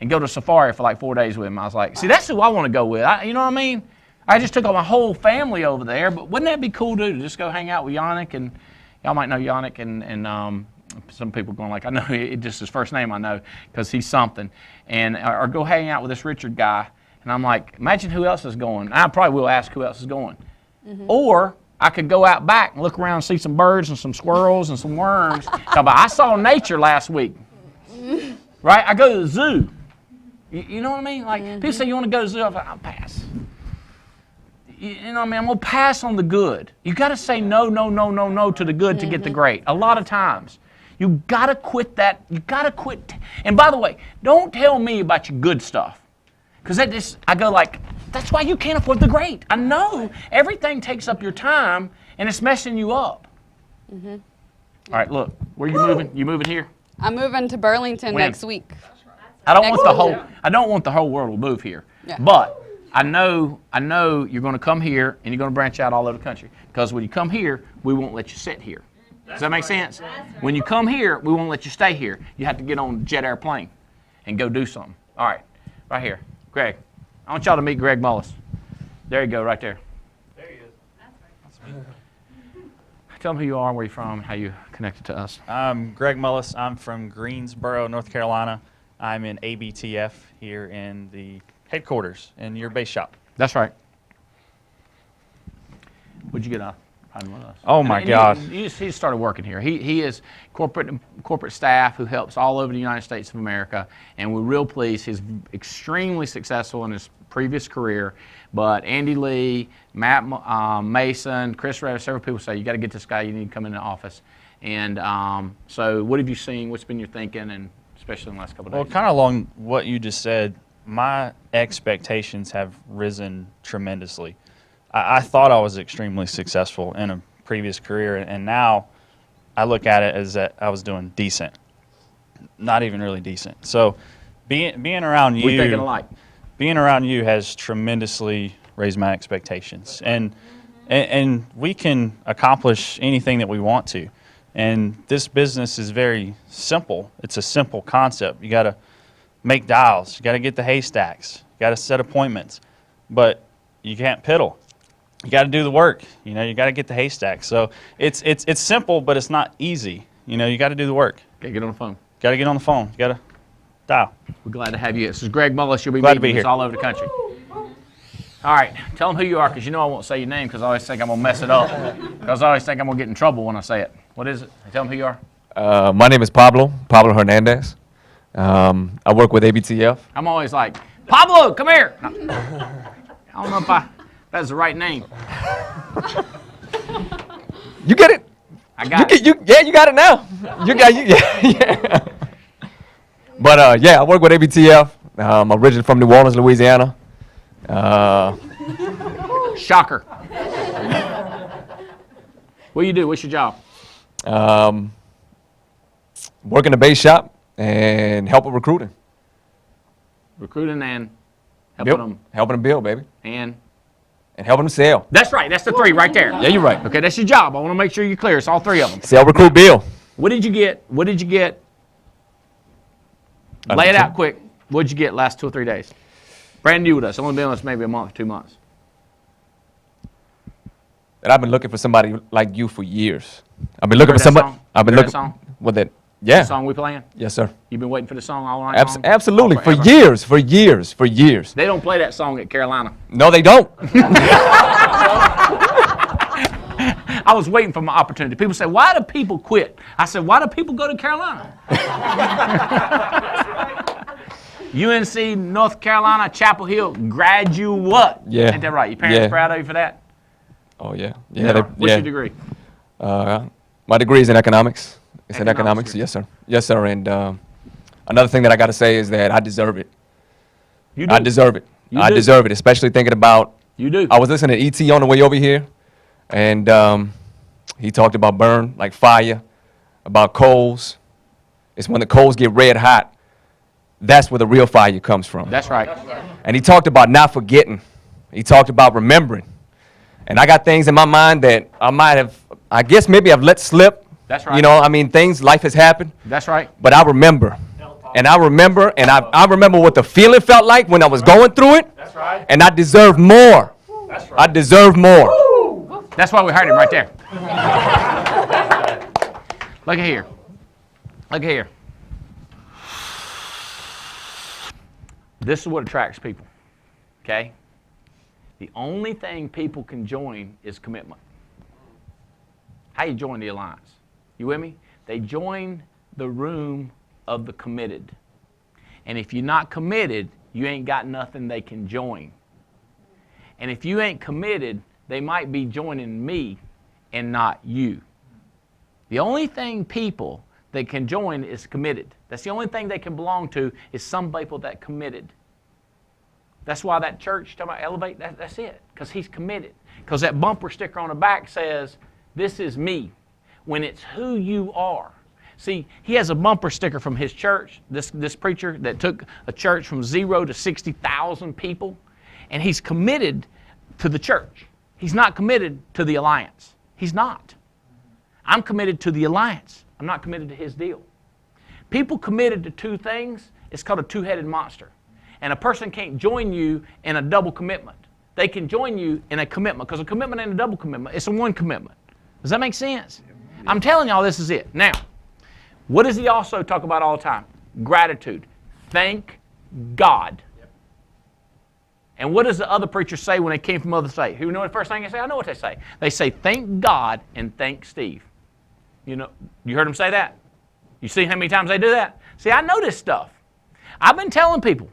and go to safari for like 4 days with him. I was like, see, that's who I want to go with. You know what I mean? I just took my whole family over there. But wouldn't that be cool, dude, to just go hang out with Yannick? And y'all might know Yannick and some people going like, I know it just his first name I know because he's something. And or go hang out with this Richard guy. And I'm like, imagine who else is going. I probably will ask who else is going. Or I could go out back and look around and see some birds and some squirrels and some worms. I saw nature last week. Right? I go to the zoo. You know what I mean? Like people say, you want to go to the zoo? I'm like, I'll pass. You know what I mean? I'm going to pass on the good. You got to say no to the good to get the great. A lot of times. You got to quit that. You got to quit. And by the way, don't tell me about your good stuff. Because I go like, that's why you can't afford the great. I know everything takes up your time and it's messing you up. All right, look, where you moving? You moving here? I'm moving to Burlington When? next week. I don't want the whole world to move here. Yeah. But I know you're going to come here and you're going to branch out all over the country. Because when you come here, we won't let you sit here. Does that make sense? When you come here, we won't let you stay here. You have to get on a jet airplane and go do something. All right, right here. Greg, I want y'all to meet Greg Mullis. There you go, right there. There he is. Tell them who you are, where you're from, how you connected to us. I'm Greg Mullis. I'm from Greensboro, North Carolina. I'm in ABTF here in the headquarters in your base shop. That's right. What'd you get out? With us? Oh my God! He started working here. He is corporate staff who helps all over the United States of America, and we're real pleased. He's extremely successful in his previous career. But Andy Lee, Matt Mason, Chris Redder, several people say you got to get this guy. You need to come in the office. And so, what have you seen? What's been your thinking, and especially in the last couple of days? Well, kind of along what you just said, my expectations have risen tremendously. I thought I was extremely successful in a previous career, and now I look at it as that I was doing decent, not even really decent. So, being around you, we thinking alike. Being around you has tremendously raised my expectations, and we can accomplish anything that we want to. And this business is very simple. It's a simple concept. You got to make dials. You got to get the haystacks. You got to set appointments, but you can't piddle. You got to do the work. You know, you got to get the haystacks. So it's simple, but it's not easy. You know, you got to do the work. Okay, get on the phone. Got to get on the phone. You got to dial. We're glad to have you. This is Greg Mullis. You'll be Glad to meeting be us here. all over the country. All right, tell them who you are, because you know I won't say your name because I always think I'm going to mess it up. Because I always think I'm going to get in trouble when I say it. What is it? Tell them who you are. My name is Pablo Hernandez. I work with ABTF. I'm always like, Pablo, come here. No. I don't know if that's the right name. You get it? I got it. You got it now. Yeah. But I work with ABTF. I'm originally from New Orleans, Louisiana. Shocker. What do you do? What's your job? Work in the base shop and help with recruiting. Recruiting and helping them. Helping them build, baby. And helping them sell. that's right. That's the three right there. Yeah, you're right. Okay, that's your job. I want to make sure you're clear. It's all three of them. Sell, recruit, build. What did you get? Lay it out quick. What did you get last 2 or 3 days? Brand new with us. Only been with us maybe a month or 2 months. And I've been looking for somebody like you for years. I've been looking Heard for that somebody. song? I've been Heard looking. that song? What that? Yeah. The song we playing? Yes, sir. You've been waiting for the song all night long? Absolutely. Oh, For forever. years. They don't play that song at Carolina. No, they don't. I was waiting for my opportunity. People say, why do people quit? I said, why do people go to Carolina? UNC, North Carolina, Chapel Hill, graduate. Yeah. Ain't that right? Your parents Yeah. proud of you for that? Oh, yeah. What's your degree? My degree is in economics. It's in Economics, economics. Yes, sir. Yes, sir. And another thing that I got to say is that I deserve it. You do. I deserve it. You I do. deserve it, especially thinking about, You do. I was listening to E.T. on the way over here, and he talked about burn, like fire, about coals. It's when the coals get red hot, that's where the real fire comes from. That's right. And he talked about not forgetting. He talked about remembering. And I got things in my mind that I might have, I guess maybe I've let slip. That's right. You know, I mean, life has happened. That's right. But I remember. And I remember, and I remember what the feeling felt like when I was going through it. That's right. And I deserve more. That's right. I deserve more. That's why we heard him right there. Look at here. Look at here. This is what attracts people. Okay? The only thing people can join is commitment. How you join the alliance? You with me? They join the room of the committed. And if you're not committed, you ain't got nothing they can join. And if you ain't committed, they might be joining me and not you. The only thing people that can join is committed. That's the only thing they can belong to is some people that committed. That's why that church, talking about Elevate, that's it, because he's committed. Because that bumper sticker on the back says, this is me, when it's who you are. See, he has a bumper sticker from his church, this preacher that took a church from 0 to 60,000 people, and he's committed to the church. He's not committed to the alliance. He's not. I'm committed to the alliance. I'm not committed to his deal. People committed to two things, it's called a two-headed monster. And a person can't join you in a double commitment. They can join you in a commitment, because a commitment ain't a double commitment, it's a one commitment. Does that make sense? I'm telling y'all this is it. Now, what does he also talk about all the time? Gratitude. Thank God. And what does the other preachers say when they came from other states? Who know the first thing they say? I know what they say. They say, thank God and thank Steve. You know, you heard them say that? You see how many times they do that? See, I know this stuff. I've been telling people,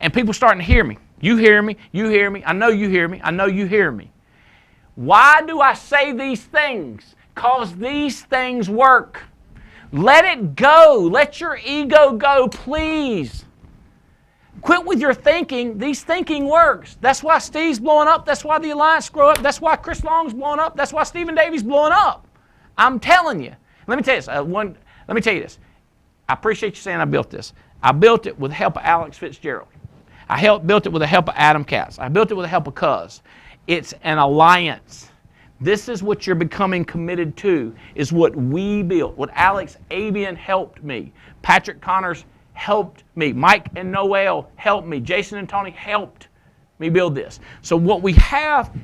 and people starting to hear me. You hear me, you hear me, I know you hear me, I know you hear me. Why do I say these things? Because these things work. Let it go. Let your ego go, please. Quit with your thinking. These thinking works. That's why Steve's blowing up. That's why the Alliance grew up. That's why Chris Long's blowing up. That's why Stephen Davies blowing up. I'm telling you. Let me tell you this. Let me tell you this. I appreciate you saying I built this. I built it with the help of Alex Fitzgerald. I built it with the help of Adam Katz. I built it with the help of Cuz. It's an alliance. This is what you're becoming committed to, is what we built, what Alex Avian helped me. Patrick Connors helped me. Mike and Noel helped me. Jason and Tony helped me build this. So what we have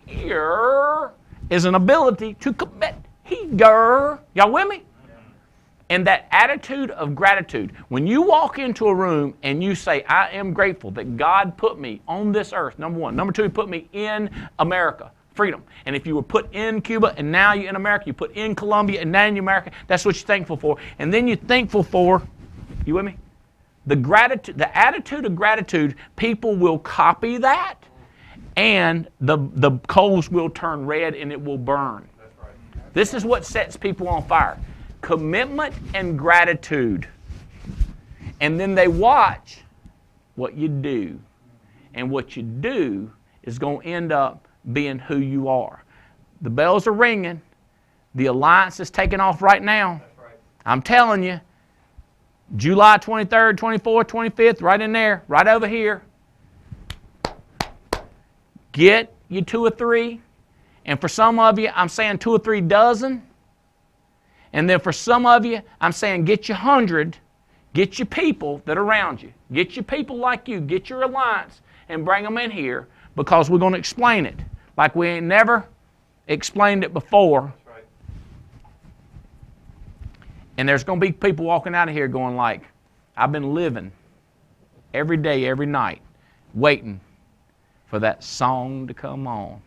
here is an ability to commit here. Y'all with me? And that attitude of gratitude. When you walk into a room and you say, I am grateful that God put me on this earth, number one. Number two, He put me in America. Freedom. And if you were put in Cuba and now you're in America, you put in Colombia and now you're in America, that's what you're thankful for. And then you're thankful for, you with me? The gratitude, the attitude of gratitude, people will copy that, and the coals will turn red and it will burn. That's right. This is what sets people on fire. Commitment and gratitude. And then they watch what you do. And what you do is going to end up being who you are. The bells are ringing. The alliance is taking off right now. That's right. I'm telling you, July 23rd, 24th, 25th, right in there, right over here. Get you 2 or 3. And for some of you, I'm saying 2 or 3 dozen. And then for some of you, I'm saying get you 100. Get your people that are around you. Get your people like you. Get your alliance and bring them in here, because we're going to explain it like we ain't never explained it before. That's right. And there's going to be people walking out of here going like, I've been living every day, every night, waiting for that song to come on.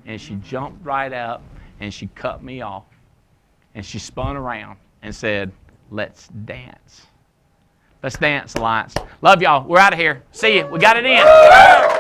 And she jumped right up and she cut me off. And she spun around and said, let's dance. Let's dance, Alliance. Love y'all. We're out of here. See you. We got it in.